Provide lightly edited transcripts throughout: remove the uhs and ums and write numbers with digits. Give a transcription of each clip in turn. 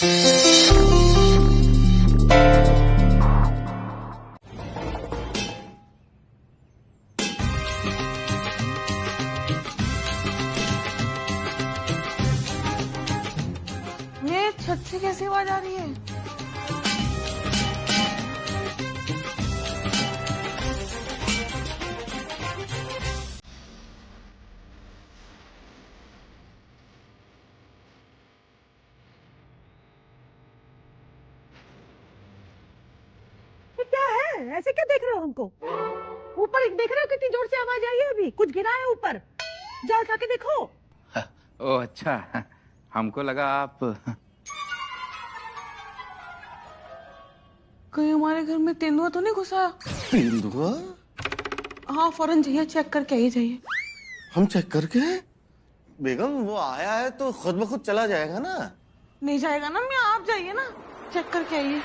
ये छत से कैसी आवाज आ रही है? ऐसे क्या देख रहे हो हमको? ऊपर देख रहे हो कितनी जोर से आवाज आई है? अभी कुछ गिरा है ऊपर, जाओ जाके देखो। ओ अच्छा, हमको लगा आप। कहीं हमारे घर में तेंदुआ तो नहीं घुसा? तेंदुआ? हाँ फौरन जाइए, चेक करके आइए जाइए। हम चेक करके? बेगम वो आया है तो खुद ब खुद चला जाएगा ना। नहीं जाएगा ना, मैं आप जाइए ना, चेक करके आइए।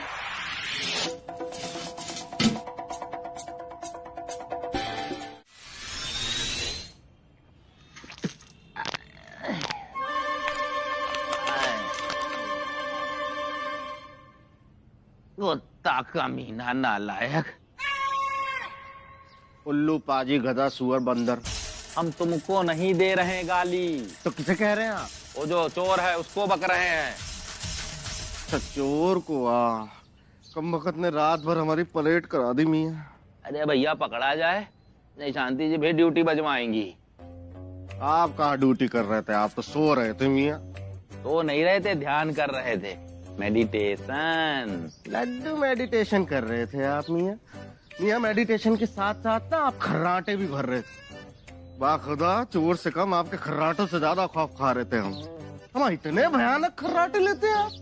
कुत्ता कमीना नालायक। उल्लू पाजी गधा सुअर बंदर। हम तुमको नहीं दे रहे हैं गाली, तो किसे कह रहे हैं आप? वो जो चोर है उसको बक रहे हैं। अच्छा चोर को? कम वक्त ने रात भर हमारी परेड करा दी मियां। अरे भैया पकड़ा जाए, नहीं शांति जी भी ड्यूटी बजवाएंगी। आप कहाँ ड्यूटी कर रहे थे? आप तो सो रहे थे मियां। तो नहीं रहे थे, ध्यान कर रहे थे, मेडिटेशन। लड्डू मेडिटेशन कर रहे थे आप मियां। मियां मेडिटेशन के साथ साथ ना आप खर्राटे भी भर रहे थे। बाखुदा चोर से कम आपके खर्राटों से ज्यादा खौफ खा रहे थे हम इतने भयानक खर्राटे लेते हैं आप।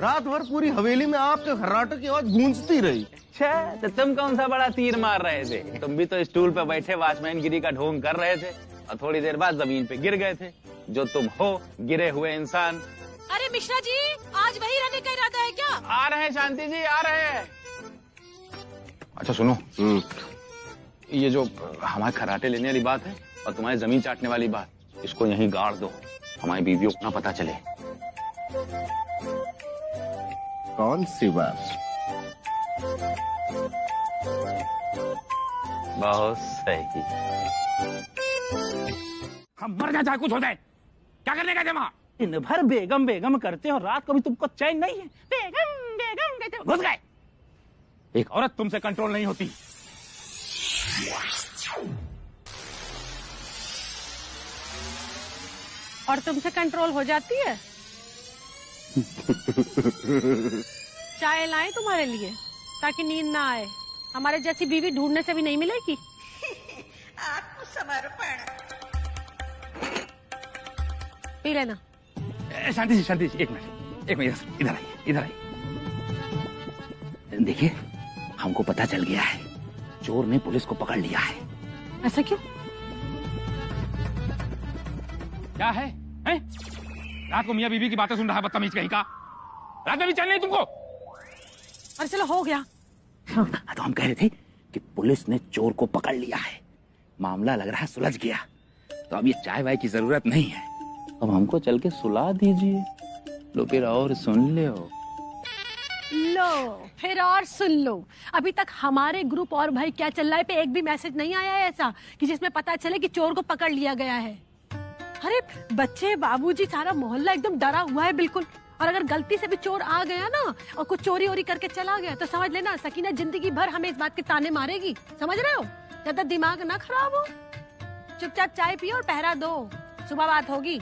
रात भर पूरी हवेली में आपके खर्राटों की आवाज गूंजती रही। अच्छा, तो तुम कौन सा बड़ा तीर मार रहे थे? तुम भी तो स्टूल पे बैठे वॉचमैन गिरी का ढोंग कर रहे थे और थोड़ी देर बाद जमीन पे गिर गए थे, जो तुम हो, गिरे हुए इंसान। अरे मिश्रा जी, आज वही रहने का इरादा है क्या? आ रहे हैं शांति जी, आ रहे हैं। अच्छा सुनो, ये जो हमारे खर्राटे लेने वाली बात है और तुम्हारी जमीन चाटने वाली बात, इसको यहीं गाड़ दो, हमारी बीवियों को ना पता चले। कौन सी बात? बहुत सही। हम मर जाए चाहे कुछ हो जाए, क्या करने का जमा? दिन भर बेगम बेगम करते हो, रात को भी तुमको चैन नहीं है। बेगम बेगम कहते हो, घुस गए। एक औरत तुमसे कंट्रोल नहीं होती। और तुमसे कंट्रोल हो जाती है? चाय लाए तुम्हारे लिए ताकि नींद ना आए। हमारे जैसी बीवी ढूंढने से भी नहीं मिलेगी। आत्मसमर्पण। पी लेना। शांति जी, एक मिनट, इधर आइए। देखिए, हमको पता चल गया है, चोर ने पुलिस को पकड़ लिया है। ऐसा क्यों? क्या है? रात को मियाँ बीबी की बातें सुन रहा है, बदतमीज कहीं का। रात में भी चल नहीं तुमको? अरे चलो हो गया। तो हम कह रहे थे कि पुलिस ने चोर को पकड़ लिया है, मामला लग रहा है सुलझ गया। तो अब ये चाय वाय की जरूरत नहीं है, अब हमको चल के सुला दीजिए। लो फिर और सुन लो। फिर और सुन लो। अभी तक हमारे ग्रुप और भाई क्या चल रहा है पे एक भी मैसेज नहीं आया है ऐसा कि जिसमें पता चले कि चोर को पकड़ लिया गया है। अरे बच्चे, बाबूजी, सारा मोहल्ला एकदम डरा हुआ है बिल्कुल। और अगर गलती से भी चोर आ गया ना और कुछ चोरी वोरी करके चला गया तो समझ लेना सकीना जिंदगी भर हमें इस बात के ताने मारेगी। समझ रहे हो? ज्यादा दिमाग ना खराब हो, चुपचाप चाय पियो और पहरा दो, सुबह बात होगी।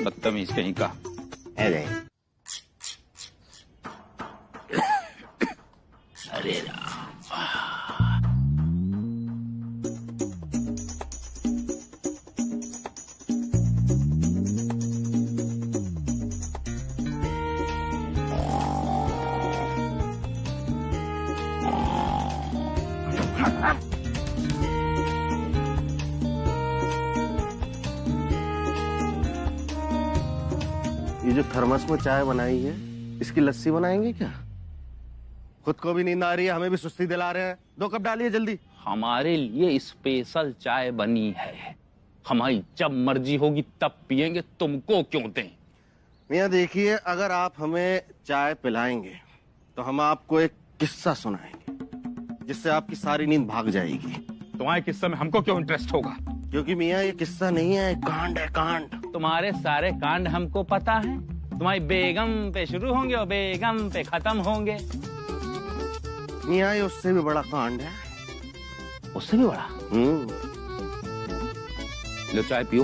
बदतमीज कहीं का। अरे ये जो थर्मस में चाय बनाई है, इसकी लस्सी बनाएंगे क्या? खुद को भी नींद आ रही है, हमें भी सुस्ती दिला रहे हैं। 2 कप डालिए जल्दी। हमारे लिए स्पेशल चाय बनी है। हमारी जब मर्जी होगी तब पिएंगे, तुमको क्यों दें? मियाँ देखिए, अगर आप हमें चाय पिलाएंगे तो हम आपको एक किस्सा सुनाएंगे जिससे आपकी सारी नींद भाग जाएगी। तुम्हारे किस्से में हमको क्यों इंटरेस्ट होगा? क्योंकि मियाँ ये किस्सा नहीं है, कांड है, कांड। तुम्हारे सारे कांड हमको पता है। तुम्हारी बेगम पे शुरू होंगे और बेगम पे खत्म होंगे। मियाँ ये उससे भी बड़ा कांड है। उससे भी बड़ा? लो चाय पियो।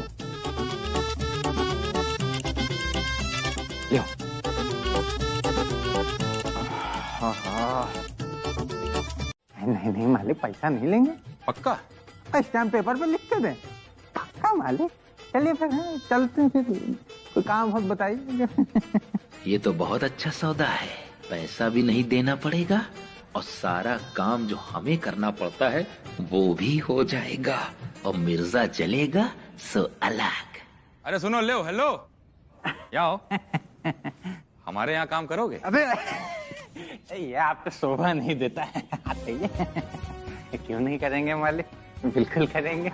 लो। नहीं नहीं मालिक, पैसा नहीं लेंगे। पक्का? स्टैम्प पेपर पे लिख के दें। पक्का मालिक। चलिए फिर, हाँ, चलते हैं। फिर कोई काम हो बताइए। ये तो बहुत अच्छा सौदा है। पैसा भी नहीं देना पड़ेगा और सारा काम जो हमें करना पड़ता है वो भी हो जाएगा और मिर्जा चलेगा सो अलग। अरे सुनो, ले हेलो, आओ। हमारे यहाँ काम करोगे? अबे ये आपको शोभा नहीं देता है। क्यों नहीं करेंगे मालिक, बिल्कुल करेंगे।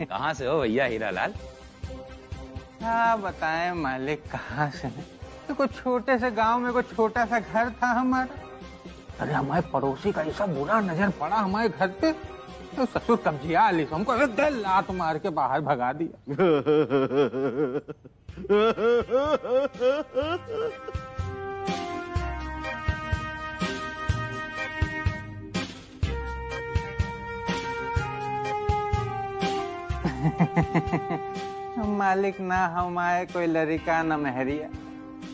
कहाँ से हो भैया हीरालाल? क्या बताएं मालिक, कहाँ से? तो कुछ छोटे से गांव में कोई छोटा सा घर था हमारा। अरे हमारे पड़ोसी का ऐसा बुरा नजर पड़ा हमारे घर पे, तो ससुर कब्जिया ली, हमको दिल लात मार के बाहर भगा दिया। मालिक ना हमारे कोई लड़का न मेहरिया,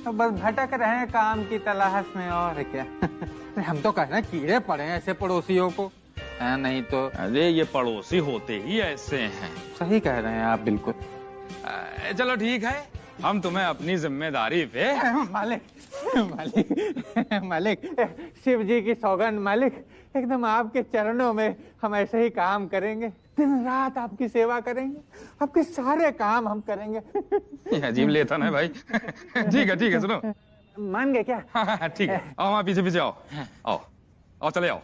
तो बस भटक रहे हैं काम की तलाश में, और क्या। हम तो कहना कीड़े पड़े हैं ऐसे पड़ोसियों को, नहीं तो। अरे ये पड़ोसी होते ही ऐसे हैं। सही कह रहे हैं आप, बिल्कुल। चलो ठीक है, हम तुम्हें अपनी जिम्मेदारी पे। मालिक मालिक मालिक, शिव जी की सौगंध मालिक, एकदम आपके चरणों में हम ऐसे ही काम करेंगे, दिन रात आपकी सेवा करेंगे, आपके सारे काम हम करेंगे। ये अजीब लेता ना भाई। ठीक है, सुनो। मान गए क्या? हाँ, ठीक है, आओ वहाँ पीछे पीछे आओ। आओ चले आओ।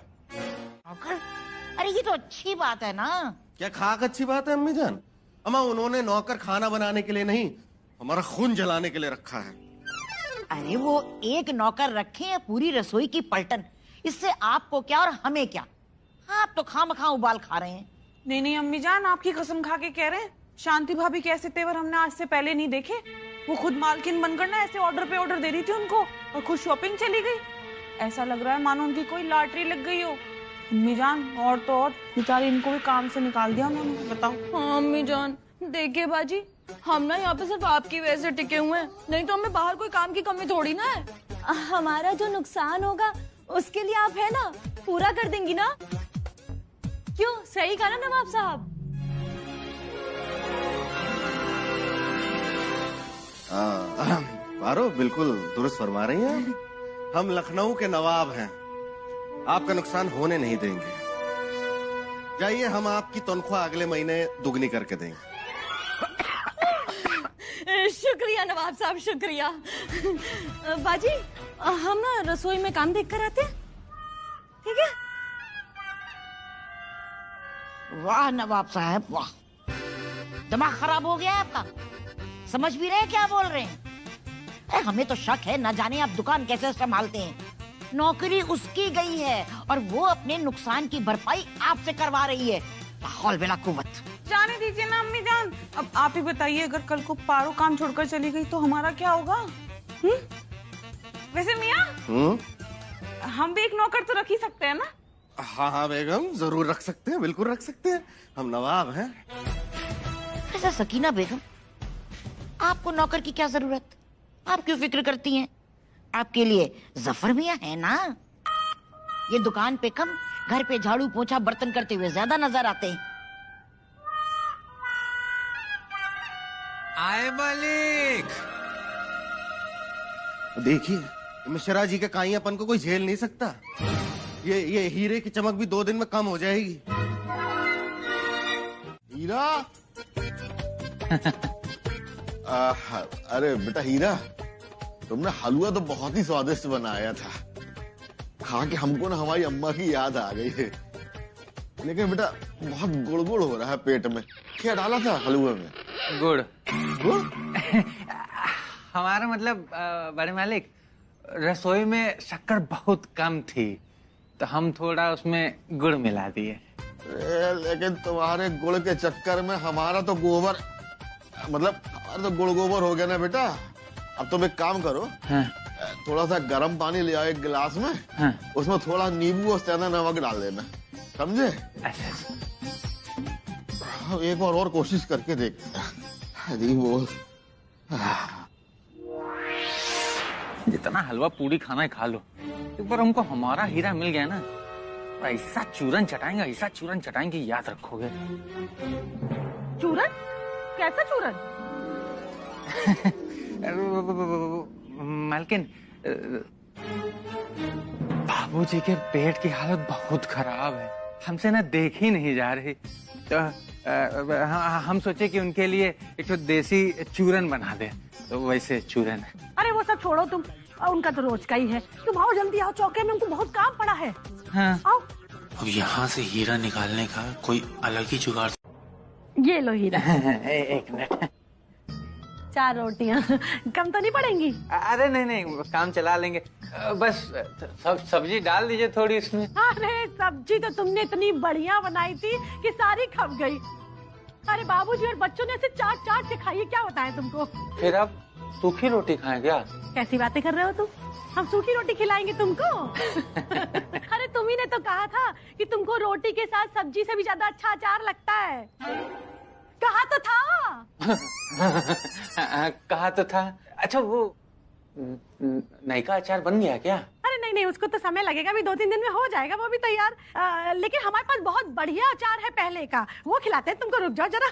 अरे ये तो अच्छी बात है ना। क्या खाक अच्छी बात है अम्मी जान? अम्मा, उन्होंने नौकर खाना बनाने के लिए नहीं, हमारा खून जलाने के लिए रखा है। अरे वो एक नौकर रखे या पूरी रसोई की पलटन, इससे आपको क्या और हमें क्या? आप तो खामखा उबाल खा रहे हैं। नहीं नहीं अम्मी जान, आपकी कसम खा के कह रहे हैं, शांति भाभी के ऐसे तेवर हमने आज से पहले नहीं देखे। वो खुद मालकिन बनकर ना ऐसे ऑर्डर पे ऑर्डर दे रही थी उनको, और खुद शॉपिंग चली गई। ऐसा लग रहा है मानो उनकी कोई लॉटरी लग गई हो। अम्मी जान, और तो और बेचारी इनको भी काम से निकाल दिया उन्होंने, बताओ। हाँ अम्मी जान, देखिए बाजी, हम ना यहाँ पे सिर्फ आपकी वजह से टिके हुए हैं, नहीं तो हमें बाहर कोई काम की कमी थोड़ी ना है। हमारा जो नुकसान होगा उसके लिए आप है ना, पूरा कर देंगी ना? क्यों, सही कहा ना नवाब साहब? पारो बिल्कुल दुरुस्त फरमा रही हैं। हम लखनऊ के नवाब हैं, आपका नुकसान होने नहीं देंगे। जाइए, हम आपकी तनख्वाह अगले महीने दुगनी करके देंगे। शुक्रिया नवाब साहब, शुक्रिया। बाजी, हम ना रसोई में काम देख कर आते हैं, ठीक है? वाह नवाब साहब वाह, दिमाग खराब हो गया है आपका। समझ भी रहे हैं क्या बोल रहे हैं? अरे हमें तो शक है, न जाने आप दुकान कैसे संभालते हैं। नौकरी उसकी गई है और वो अपने नुकसान की भरपाई आपसे करवा रही है। हौल बिला कुव्वत। जाने दीजिए ना अम्मी जान। अब आप ही बताइए, अगर कल को पारो काम छोड़कर चली गई तो हमारा क्या होगा? वैसे मियाँ, हम भी एक नौकर तो रख ही सकते हैं ना? हाँ हाँ बेगम, जरूर रख सकते हैं, बिल्कुल रख सकते हैं, हम नवाब हैं। ऐसा सकीना बेगम, आपको नौकर की क्या जरूरत? आप क्यों फिक्र करती हैं? आपके लिए जफर मियाँ है ना। ये दुकान पे कम, घर पे झाड़ू पोछा बर्तन करते हुए ज्यादा नजर आते हैं। आए मालिक। देखिए, मिश्रा जी के काइयापन को कोई झेल नहीं सकता। ये हीरे की चमक भी 2 दिन में कम हो जाएगी। हीरा। अरे बेटा हीरा, तुमने हलवा तो बहुत ही स्वादिष्ट बनाया था। खा के हमको ना हमारी अम्मा की याद आ गई है। लेकिन बेटा बहुत गुड़गुड़ हो रहा है पेट में। क्या डाला था हलवे में? गुड़। गुड़? हमारा मतलब बड़े मालिक, रसोई में शक्कर बहुत कम थी तो हम थोड़ा उसमें गुड़ मिला दिए। लेकिन तुम्हारे गुड़ के चक्कर में हमारा तो गोबर, मतलब हमारा तो गुड़ गोबर हो गया ना बेटा। अब तुम एक काम करो, हाँ। थोड़ा सा गर्म पानी ले आओ एक गिलास में, हाँ। उसमें थोड़ा नींबू और सेंधा नमक डाल देना, समझे? अच्छा। एक बार और कोशिश करके देखते हैं। अरे बोल। जितना हलवा पूरी खाना है खा लो, एक बार हमको हमारा हीरा मिल गया ना, ऐसा चूरन चटाएंगे, ऐसा चूरन चटाएंगे, याद रखोगे। चूरन? कैसा चूरन? मालकिन, बाबूजी के पेट की हालत बहुत खराब है, हमसे ना देख ही नहीं जा रही, तो हम सोचे कि उनके लिए एक तो देसी चूरन बना दे, तो वैसे चूरन। अरे वो सब छोड़ो तुम, उनका तो रोज का ही है। तुम आओ जल्दी आओ, चौके में उनको बहुत काम पड़ा है। हाँ। आओ। अब यहाँ से हीरा निकालने का कोई अलग ही जुगाड़। ये लो हीरा। एक मिनट। 4 रोटियां कम तो नहीं पड़ेंगी? अरे नहीं, काम चला लेंगे, बस सब्जी डाल दीजिए थोड़ी इसमें। अरे सब्जी तो तुमने इतनी बढ़िया बनाई थी कि सारी खप गई। अरे बाबूजी और बच्चों ने इसे चाट के खाई है, क्या बताएं तुमको। फिर आप सूखी रोटी खाएं क्या? कैसी बातें कर रहे हो तुम? हम सूखी रोटी खिलाएंगे तुमको? अरे तुम ही ने तो कहा था कि तुमको रोटी के साथ सब्जी से भी ज्यादा अच्छा अचार लगता है। कहा तो था। कहा तो था। अच्छा वो नयका अचार बन गया क्या? अरे नहीं, उसको तो समय लगेगा, अभी 2-3 दिन में हो जाएगा वो भी तैयार। लेकिन हमारे पास बहुत बढ़िया अचार है पहले का, वो खिलाते हैं तुमको। रुक जाओ जरा।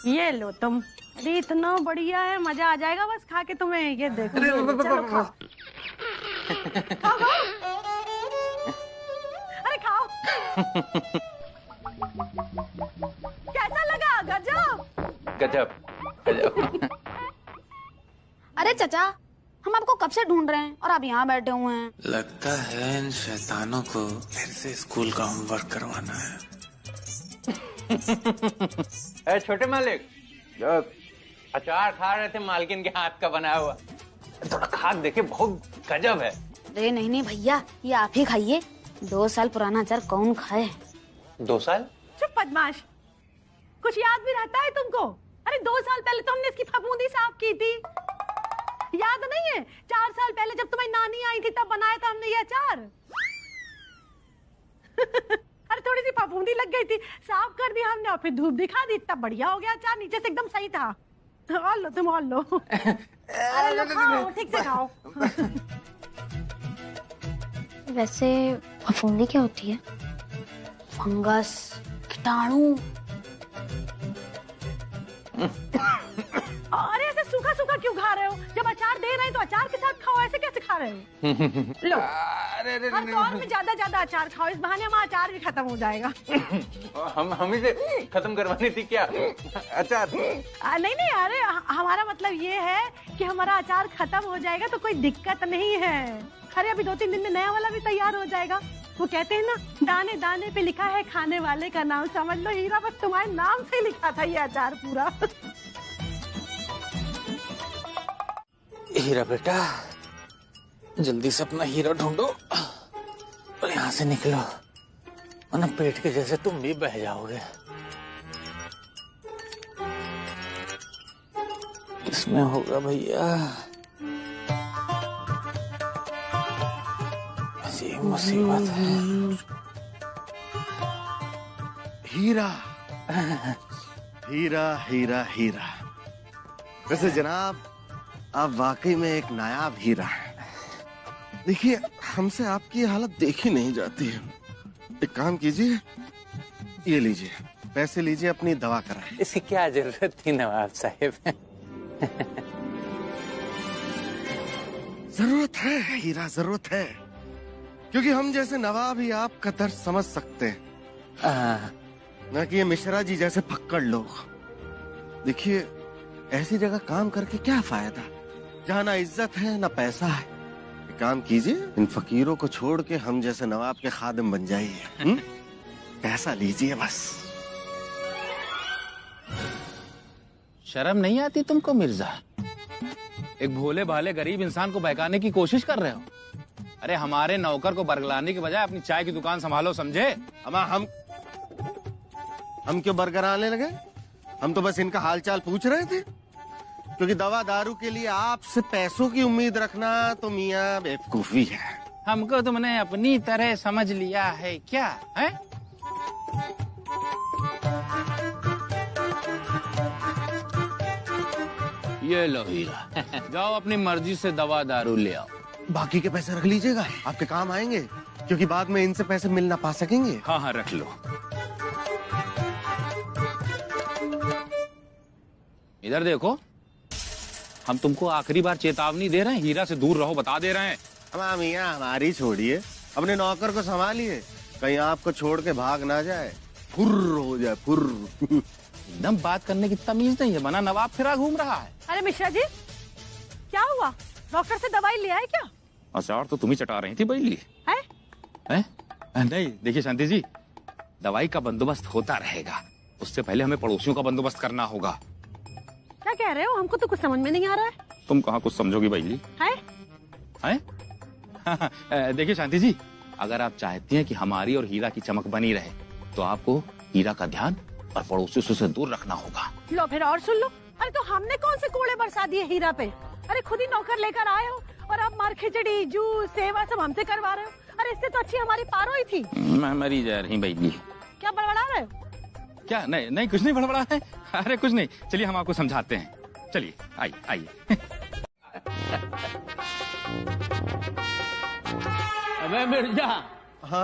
ये लो तुम। अरे इतना बढ़िया है, मजा आ जाएगा बस खा के तुम्हें। ये देखो। चलो खाओ। खाओ। अरे खाओ। कैसा लगा? गजब। अरे चचा, हम आपको कब से ढूंढ रहे हैं और आप यहाँ बैठे हुए हैं। लगता है इन शैतानों को फिर से स्कूल का होमवर्क करवाना है। अरे छोटे मालिक, जो अचार खा रहे थे मालकिन के हाथ का बनाया हुआ, थोड़ा खा देखे, बहुत गजब है। अरे नहीं भैया, ये आप ही खाइए। 2 साल पुराना अचार कौन खाए। 2 साल? चुप बदमाश, कुछ याद भी रहता है तुमको? अरे 2 साल पहले तो हमने इसकी फफूंदी साफ की थी, याद नहीं है? 4 साल पहले जब तुम्हारी नानी आई थी तब बनाया था हमने ये अचार। अरे थोड़ी सी फफूंदी लग गई थी, साफ कर दिया हमने और फिर धूप दिखा दी, तब बढ़िया हो गया अचार, नीचे से एकदम सही था। और लो तुम, और लो। अरे लो खाओ, ठीक से खाओ। वैसे फफूंदी क्या होती है? फंगस, कीटाणु। अरे ऐसे सूखा सूखा क्यों खा रहे हो? जब अचार दे रहे हैं तो अचार के साथ खाओ, ऐसे कैसे खा रहे हो? लो, हर दौर में ज्यादा अचार खाओ, इस बहाने हमारा अचार भी खत्म हो जाएगा। हम इसे खत्म करवानी थी क्या अचार? नहीं, अरे हमारा मतलब ये है कि हमारा अचार खत्म हो जाएगा तो कोई दिक्कत नहीं है। अरे अभी 2-3 दिन में नया वाला भी तैयार हो जाएगा। वो कहते हैं ना, दाने दाने पे लिखा है खाने वाले का नाम। समझ लो हीरा बस तुम्हारे नाम से लिखा था ये अचार पूरा। हीरा बेटा, जल्दी से अपना हीरा ढूंढो और यहाँ से निकलो, वरना पेट के जैसे तुम भी बह जाओगे। इसमें होगा भैया, ऐसी मुसीबत है। हीरा हीरा हीरा हीरा। वैसे जनाब, आप वाकई में एक नायाब हीरा हैं। देखिए, हमसे आपकी हालत देखी नहीं जाती है। एक काम कीजिए, ये लीजिए पैसे, लीजिए अपनी दवा कराएं। इसकी क्या जरूरत थी नवाब साहिब? जरूरत है हीरा, जरूरत है, क्योंकि हम जैसे नवाब ही आपका दर्द समझ सकते हैं, ना कि ये मिश्रा जी जैसे फक्कड़ लोग। देखिए, ऐसी जगह काम करके क्या फायदा जहाँ ना इज्जत है ना पैसा है। एक काम कीजिए, इन फकीरों को छोड़ के हम जैसे नवाब के खादिम बन जाइए। पैसा लीजिए बस। शर्म नहीं आती तुमको मिर्जा? एक भोले भाले गरीब इंसान को बहकाने की कोशिश कर रहे हो। अरे हमारे नौकर को बरगलाने के बजाय अपनी चाय की दुकान संभालो, समझे? अमा हम क्यों बरगराने लगे? हम तो बस इनका हालचाल पूछ रहे थे, क्योंकि दवा दारू के लिए आपसे पैसों की उम्मीद रखना तो मियाँ बेवकूफी है। हमको तुमने अपनी तरह समझ लिया है क्या है? ये लो हीरा, जाओ अपनी मर्जी से दवा दारू ले आओ। बाकी के पैसे रख लीजिएगा, आपके काम आएंगे, क्योंकि बाद में इनसे पैसे मिल ना पा सकेंगे। हाँ हाँ रख लो। इधर देखो, हम तुमको आखिरी बार चेतावनी दे रहे हैं, हीरा से दूर रहो, बता दे रहे हैं। अब मियाँ हमारी छोड़िए, अपने नौकर को संभालिए, कहीं आपको छोड़ के भाग ना जाए, फुर्र हो जाए फुर्र। एकदम बात करने की तमीज नहीं है, बना नवाब फिरा घूम रहा है। अरे मिश्रा जी, क्या हुआ? डॉक्टर से दवाई ले आए क्या? अचार तो तुम ही चटा रही थी बैली। है? नहीं देखिए शांति जी, दवाई का बंदोबस्त होता रहेगा, उससे पहले हमें पड़ोसियों का बंदोबस्त करना होगा। क्या कह रहे हो? हमको तो कुछ समझ में नहीं आ रहा है। तुम कहाँ कुछ समझोगी बैली? है? देखिए शांति जी, अगर आप चाहती हैं कि हमारी और हीरा की चमक बनी रहे, तो आपको हीरा का ध्यान और पड़ोसियों से दूर रखना होगा। लो फिर और सुन लो। अरे तो हमने कौन से कूड़े बरसा दिए हीरा पे? अरे खुद ही नौकर लेकर आए हो और अब मार खिचड़ी जूस सेवा सब हमसे करवा रहे हो। अरे इससे तो अच्छी हमारी पारो ही थी। मैं मरी जा रही बैली। क्या बड़बड़ा रहे हो? क्या? नहीं नहीं कुछ नहीं बड़बड़ा है। अरे कुछ नहीं, चलिए हम आपको समझाते हैं। चलिए आइए आइए। अबे मिर्जा,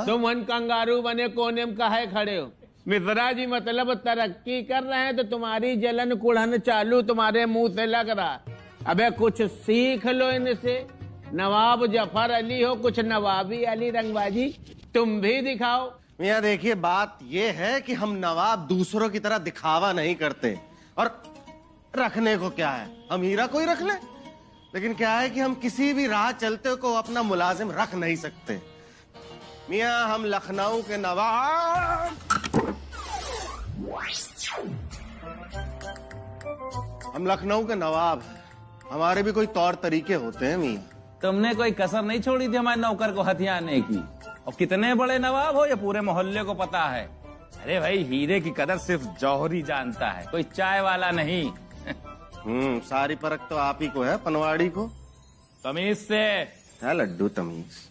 तुम वन कंगारू बने कोने में काहे खड़े हो? मिश्रा जी मतलब तरक्की कर रहे हैं तो तुम्हारी जलन कुढ़न चालू तुम्हारे मुंह से लग रहा। अबे कुछ सीख लो इनसे। नवाब जफर अली हो, कुछ नवाबी अली रंगबाजी तुम भी दिखाओ। मियाँ देखिए, बात ये है कि हम नवाब दूसरों की तरह दिखावा नहीं करते, और रखने को क्या है, हम हीरा को ही रख ले। लेकिन क्या है कि हम किसी भी राह चलते को अपना मुलाजिम रख नहीं सकते। मियाँ हम लखनऊ के नवाब, हम लखनऊ के नवाब हैं, हमारे भी कोई तौर तरीके होते हैं मियाँ। तुमने कोई कसर नहीं छोड़ी थी हमारे नौकर को हथियाने की। और कितने बड़े नवाब हो ये पूरे मोहल्ले को पता है। अरे भाई, हीरे की कदर सिर्फ जौहरी जानता है, कोई चाय वाला नहीं। सारी परख तो आप ही को है, पनवाड़ी को। तमीज से है लड्डू, तमीज।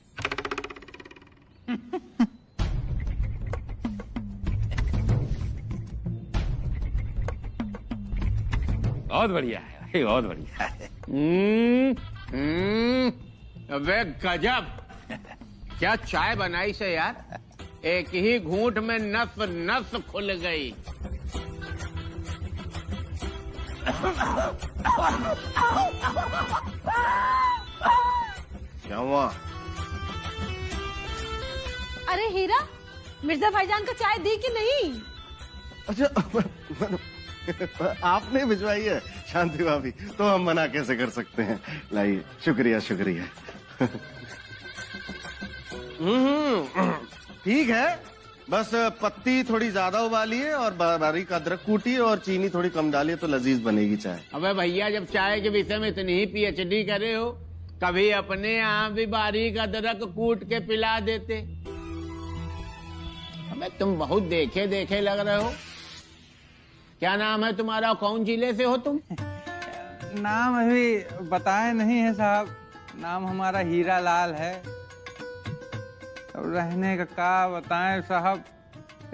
बहुत बढ़िया है भाई, बहुत बढ़िया है। अबे गजब, क्या चाय बनाई से यार, एक ही घूंट में नस नस खुल गई। क्या हुआ? अरे हीरा, मिर्जा भाईजान को चाय दी कि नहीं? अच्छा आपने भिजवाई है शांति भाभी, तो हम मना कैसे कर सकते हैं। लाइए, शुक्रिया शुक्रिया। ठीक है, बस पत्ती थोड़ी ज्यादा उबालिए और बारीक अदरक कूटिए और चीनी थोड़ी कम डालिए तो लजीज बनेगी चाय। अबे भैया, जब चाय के विषय में इतनी ही पीएचडी करे हो, कभी अपने यहाँ भी बारीक अदरक कूट के पिला देते। अबे तुम बहुत देखे देखे लग रहे हो। क्या नाम है तुम्हारा, कौन जिले से हो तुम? नाम अभी बताए नहीं है साहब, नाम हमारा हीरा लाल है। अब रहने का क्या बताएं साहब,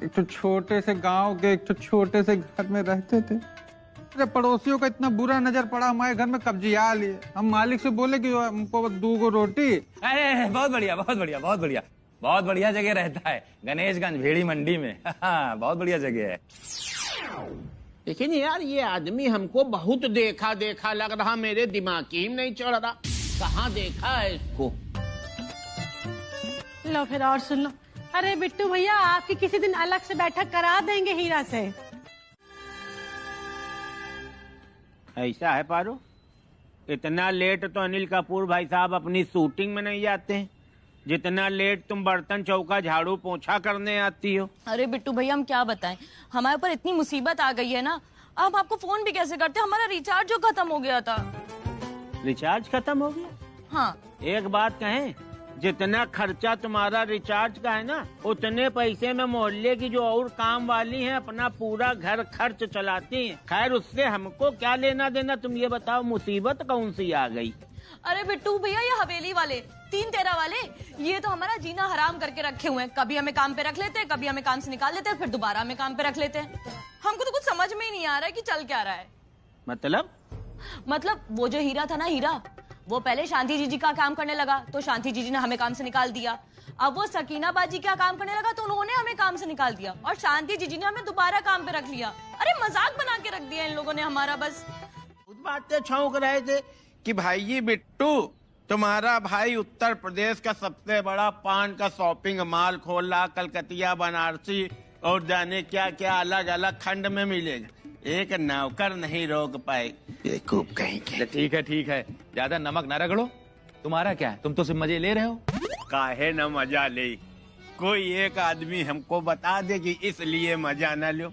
एक तो छोटे से गांव के एक तो छोटे से घर में रहते थे। अरे पड़ोसियों का इतना बुरा नजर पड़ा, हमारे घर में कब्जिया लिए। हम मालिक से बोले कि हमको बस 2 रोटी। अरे बहुत बढ़िया बहुत बढ़िया बहुत बढ़िया, बहुत बढ़िया जगह रहता है, गणेशगंज भेड़ी मंडी में। बहुत बढ़िया जगह है। लेकिन यार ये आदमी हमको बहुत देखा देखा लग रहा, मेरे दिमाग ही नहीं चढ़ रहा, कहाँ देखा है इसको। लो फिर और सुन लो। अरे बिट्टू भैया, आपकी किसी दिन अलग से बैठक करा देंगे हीरा से। ऐसा है पारो, इतना लेट तो अनिल कपूर भाई साहब अपनी शूटिंग में नहीं जाते हैं। जितना लेट तुम बर्तन चौका झाड़ू पोछा करने आती हो। अरे बिट्टू भैया हम क्या बताएं, हमारे ऊपर इतनी मुसीबत आ गई है ना, अब आपको फोन भी कैसे करते, हमारा रिचार्ज जो खत्म हो गया था। रिचार्ज खत्म हो गया? हाँ। एक बात कहें, जितना खर्चा तुम्हारा रिचार्ज का है ना, उतने पैसे में मोहल्ले की जो और काम वाली हैं अपना पूरा घर खर्च चलाती हैं। खैर उससे हमको क्या लेना देना, तुम ये बताओ मुसीबत कौन सी आ गई? अरे बिट्टू भैया ये हवेली वाले 3-13 वाले ये तो हमारा जीना हराम करके रखे हुए हैं। कभी हमें काम पे रख लेते हैं, कभी हमें काम से निकाल देते हैं, फिर दोबारा हमें काम पे रख लेते हैं। हमको तो कुछ समझ में ही नहीं आ रहा है कि चल क्या रहा है। मतलब वो जो हीरा था ना, हीरा वो पहले शांति जीजी का काम करने लगा तो शांति जीजी ने हमें काम से निकाल दिया। अब वो सकीना बाजी का काम करने लगा तो उन्होंने हमें काम से निकाल दिया और शांति जीजी ने हमें दोबारा काम पे रख लिया। अरे मजाक बना के रख दिया इन लोगों ने हमारा। बस उस बात से छौंक रहे थे कि भाई जी बिट्टू तुम्हारा भाई उत्तर प्रदेश का सबसे बड़ा पान का शॉपिंग मॉल खोल रहा, कलकतिया बनारसी और जाने क्या क्या अलग अलग खंड में मिलेगा, एक नौकर नहीं रोक पाए। खूब कहेंगे। ठीक है ज्यादा नमक ना रगड़ो। तुम्हारा क्या है, तुम तो सिर्फ मजे ले रहे हो। काहे न मजा ले, कोई एक आदमी हमको बता दे कि इसलिए मजा न लो।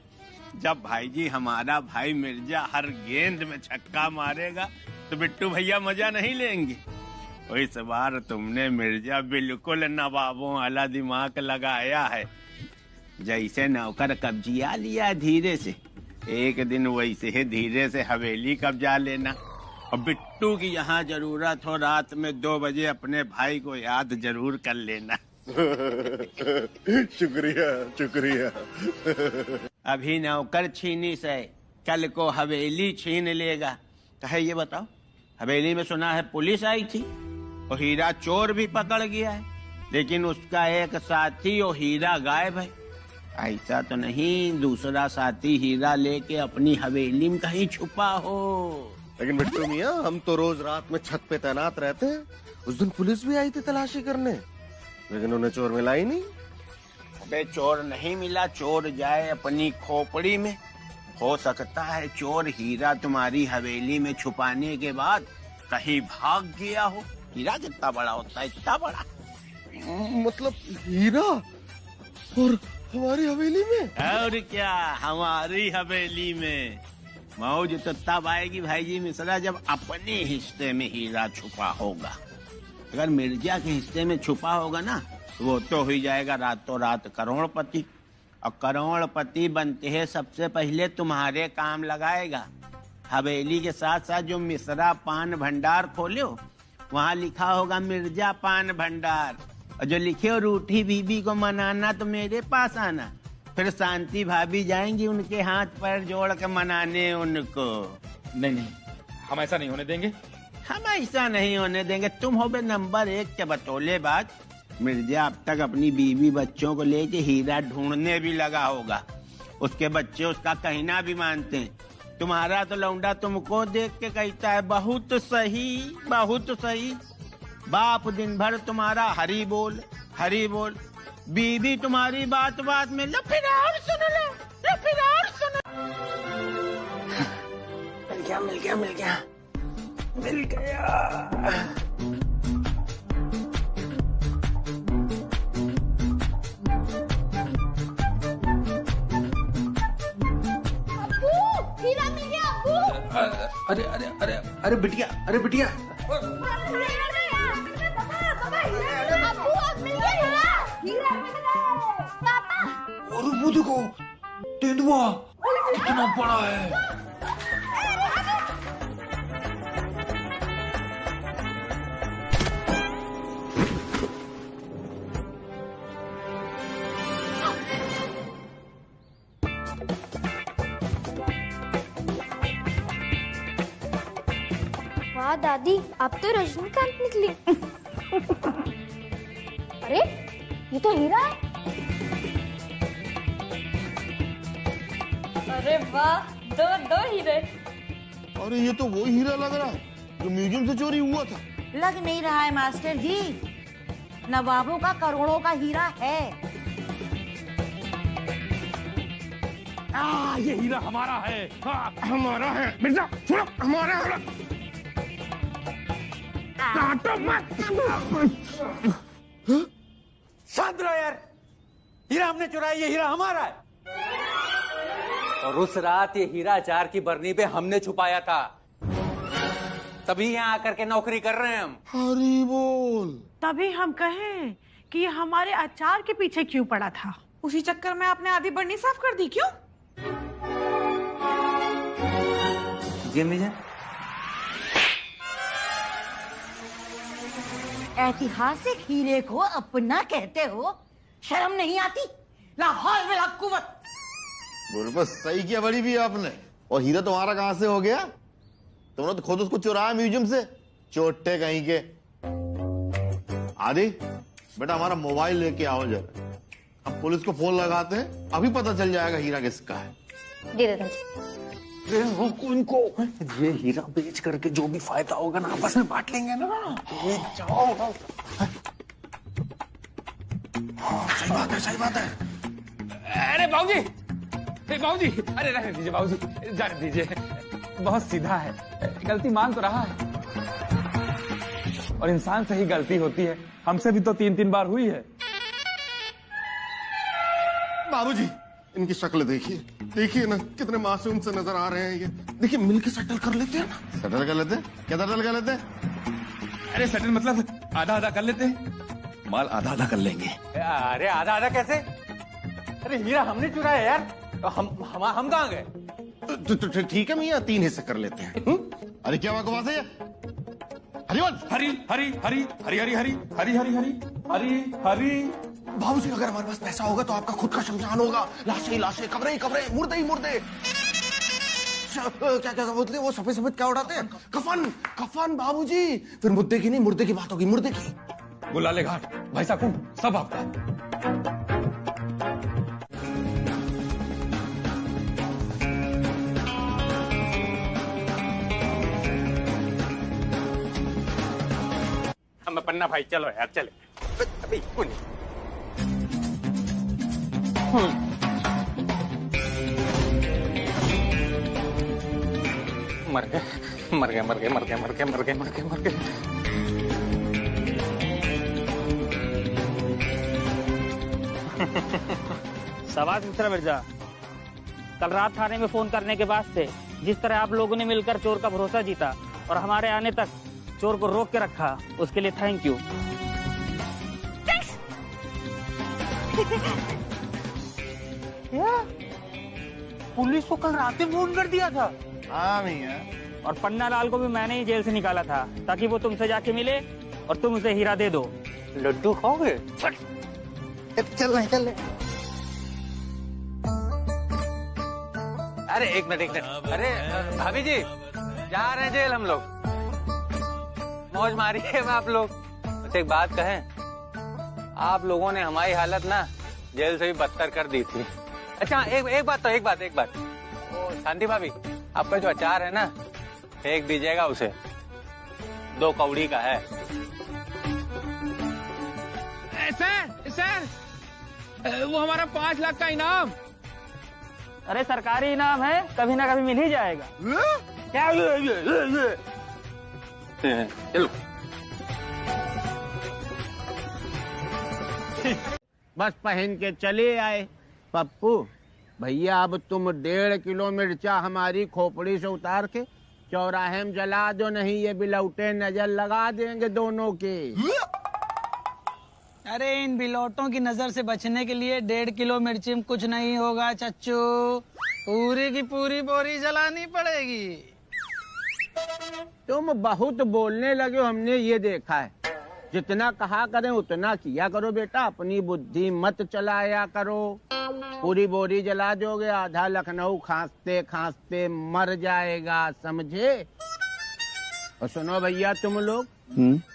जब भाई जी हमारा भाई मिर्जा हर गेंद में छक्का मारेगा तो बिट्टू भैया मजा नहीं लेंगे। इस बार तुमने मिर्जा बिल्कुल नवाबों वाला दिमाग लगाया है। जैसे नौकर कब्जिया लिया धीरे से, एक दिन वैसे ही धीरे से हवेली कब्जा लेना। और बिट्टू की यहाँ जरूरत हो रात में 2 बजे अपने भाई को याद जरूर कर लेना। शुक्रिया। अभी नौकर छीनी से कल को हवेली छीन लेगा। कहे ये बताओ, हवेली में सुना है पुलिस आई थी और हीरा चोर भी पकड़ गया है, लेकिन उसका एक साथी और हीरा गायब है। ऐसा तो नहीं दूसरा साथी हीरा लेके अपनी हवेली में कहीं छुपा हो? लेकिन बिट्टू मियाँ हम तो रोज रात में छत पे तैनात रहते हैं। उस दिन पुलिस भी आई थी तलाशी करने, लेकिन उन्हें चोर मिला ही नहीं। अबे चोर नहीं मिला, चोर जाए अपनी खोपड़ी में। हो सकता है चोर हीरा तुम्हारी हवेली में छुपाने के बाद कहीं भाग गया हो। हीरा कितना बड़ा होता है, इतना बड़ा। मतलब हीरा और हमारी हवेली में? और क्या, हमारी हवेली में। मौज तो तब आएगी भाई जी मिश्रा जब अपने हिस्से में हीरा छुपा होगा। अगर मिर्जा के हिस्से में छुपा होगा ना, वो तो हो जाएगा रातों रात करोड़पति। और करोड़पति बनते हैं सबसे पहले तुम्हारे काम लगाएगा। हवेली के साथ साथ जो मिश्रा पान भंडार खोलो, वहाँ लिखा होगा मिर्जा पान भंडार। और जो लिखे हो रूठी बीबी को मनाना तो मेरे पास आना। फिर शांति भाभी जाएंगी उनके हाथ पैर जोड़ के मनाने उनको। नहीं, हम ऐसा नहीं होने देंगे। हम ऐसा नहीं होने देंगे। तुम हो बे नंबर 1 के बतौलेबाज। मिर्जा अब तक अपनी बीवी बच्चों को लेके हीरा ढूंढने भी लगा होगा। उसके बच्चे उसका कहना भी मानते हैं। तुम्हारा तो लौंडा तुमको देख के कहता है बहुत सही, बहुत सही। बाप दिन भर तुम्हारा हरी बोल, हरी बोल। बीबी तुम्हारी बात बात में लो फिर और सुनो, लो फिर और सुनो। मिल गया। हीरा मिल गया अब्बू। अरे बिटिया, अब्बू अब मिल गया हीरा मिल गया पापा। और वो देखो तेंदुआ कितना बड़ा है। वाह दादी, अब तो रजनीकांत निकली। अरे ये तो हीरा है। अरे वाह, दो हीरे। अरे ये तो वो हीरा लग रहा है जो म्यूजियम से चोरी हुआ था। लग नहीं रहा है मास्टर जी, नवाबों का करोड़ों का हीरा है। ये हीरा हमारा है। हमारा है मिर्जा, छोड़ो, हमारा है। काटो मत। शांत रहो यार, हीरा हमने चुराया, ये हीरा हमारा है। और उस रात ये हीरा अचार की बरनी पे हमने छुपाया था, तभी यहाँ आकर के नौकरी कर रहे हैं हम। हरी बोल। तभी हम कहें कि ये हमारे अचार के पीछे क्यों पड़ा था। उसी चक्कर में आपने आधी बर्नी साफ कर दी क्यों? जी अम्मी जान। ऐतिहासिक हीरे को अपना कहते हो, शर्म नहीं आती? ला हौल वला कुव्वत। बिल्कुल सही किया बड़ी भी आपने। और हीरा तुम्हारा कहां से हो गया? तुमने तो खुद उसको चुराया म्यूजियम से, चोटे कहीं के। आदि बेटा हमारा मोबाइल लेके आओ जरा, अब पुलिस को फोन लगाते हैं, अभी पता चल जाएगा हीरा किसका है। जी दादा जी। इनको ये हीरा बेच करके जो भी फायदा होगा ना आपस में बांट लेंगे ना। जाओ। सही बात है, सही बात है। अरे बाबूजी, बाबूजी, अरे रहने दीजिए बाबूजी, जाने दीजिए। बहुत सीधा है, गलती मान तो रहा है, और इंसान से ही गलती होती है। हमसे भी तो 3-3 बार हुई है। बाबूजी इनकी शक्ल देखिए, देखिए ना कितने मासूम से नजर आ रहे हैं ये। देखिए मिलके सेटल कर लेते हैं ना। सेटल कर लेते हैं? क्या सेटल कर लेते हैं? अरे सेटल मतलब आधा आधा कर लेते हैं, माल आधा आधा कर लेंगे। अरे आधा आधा कैसे? अरे हीरा हमने चुराया यार, हम कहाँ गए? तो ठीक है मियाँ, 3 हिस्से कर लेते हैं। अरे क्या बकवास है ये? हरिवंश, हरी हरी हरी हरी हरी हरी हरी हरी हरी हरी हरी। बाबूजी अगर हमारे पास पैसा होगा तो आपका खुद का शमशान होगा। लाशें ही लाशें, कब्रें ही कब्रें, मुर्दे ही मुर्दे। क्या क्या बोलते वो सफेद सफेद क्या उड़ाते हैं? कफन, कफन बाबूजी। फिर मुद्दे की नहीं, मुर्दे की बात होगी, मुर्दे की। गुलाले घाट, भाई साहब सब आपका। हम पन्ना भाई चलो यार चले। अभी कौन? मर गए मर गए मर गए मर गए मर गए मर गए मर गए मर गए। शाबाश मिस्टर मिर्जा, कल रात थाने में फोन करने के बाद से जिस तरह आप लोगों ने मिलकर चोर का भरोसा जीता और हमारे आने तक चोर को रोक के रखा, उसके लिए थैंक यू। पुलिस को कल रात में फोन कर दिया था। हाँ भैया। और पन्ना लाल को भी मैंने ही जेल से निकाला था ताकि वो तुमसे जाके मिले और तुम उसे हीरा दे दो। लड्डू खाओगे? चल रहे चल रहे। अरे एक मिनट। अरे भाभी जी जा रहे हैं जेल हम लोग, मौज मारी है आप लोग। अच्छा एक बात कहें, आप लोगों ने हमारी हालत ना जेल से भी बदतर कर दी थी। अच्छा एक बात ओ शांति भाभी, आपका जो अचार है ना फेंक दीजिएगा उसे, 2 कौड़ी का है। सर वो हमारा 5 लाख का इनाम। अरे सरकारी इनाम है, कभी ना कभी मिल ही जाएगा। क्या चलो बस पहन के चले आए। पप्पू भैया अब तुम 1.5 किलो मिर्चा हमारी खोपड़ी से उतार के चौराहे में जला दो, नहीं ये बिलौटे नजर लगा देंगे दोनों के। अरे इन बिलौटों की नजर से बचने के लिए 1.5 किलो मिर्ची में कुछ नहीं होगा चच्चू, पूरी की पूरी बोरी जलानी पड़ेगी। तुम बहुत बोलने लगे, हमने ये देखा है। जितना कहा करें उतना किया करो बेटा, अपनी बुद्धि मत चलाया करो। पूरी बोरी जला दोगे, आधा लखनऊ खांसते खांसते मर जाएगा, समझे? और सुनो भैया तुम लोग,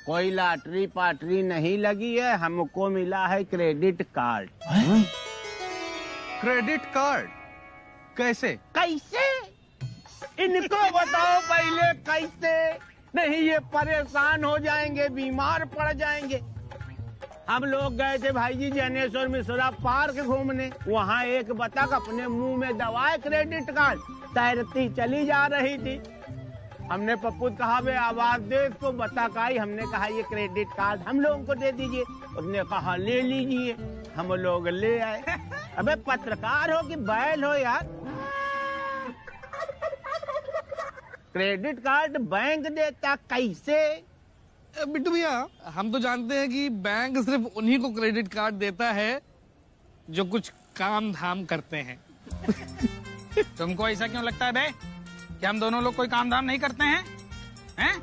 कोई लॉटरी पाटरी नहीं लगी है, हमको मिला है क्रेडिट कार्ड। क्रेडिट कार्ड कैसे? कैसे इनको बताओ पहले, कैसे? नहीं ये परेशान हो जाएंगे, बीमार पड़ जाएंगे। हम लोग गए थे भाई जी जनेश्वर मिश्रा पार्क घूमने, वहाँ एक बतख अपने मुंह में दबाए क्रेडिट कार्ड, तैरती चली जा रही थी। हमने पप्पू कहा बे आवाज दे इसको बता काई, हमने कहा ये क्रेडिट कार्ड हम लोगों को दे दीजिए, उसने कहा ले लीजिए, हम लोग ले आए। अबे पत्रकार हो कि बैल हो यार, क्रेडिट कार्ड बैंक देता कैसे? बिट्टू भैया हम तो जानते हैं कि बैंक सिर्फ उन्हीं को क्रेडिट कार्ड देता है जो कुछ काम धाम करते हैं। तुमको ऐसा क्यों लगता है बे कि हम दोनों लोग कोई काम धाम नहीं करते हैं? हैं?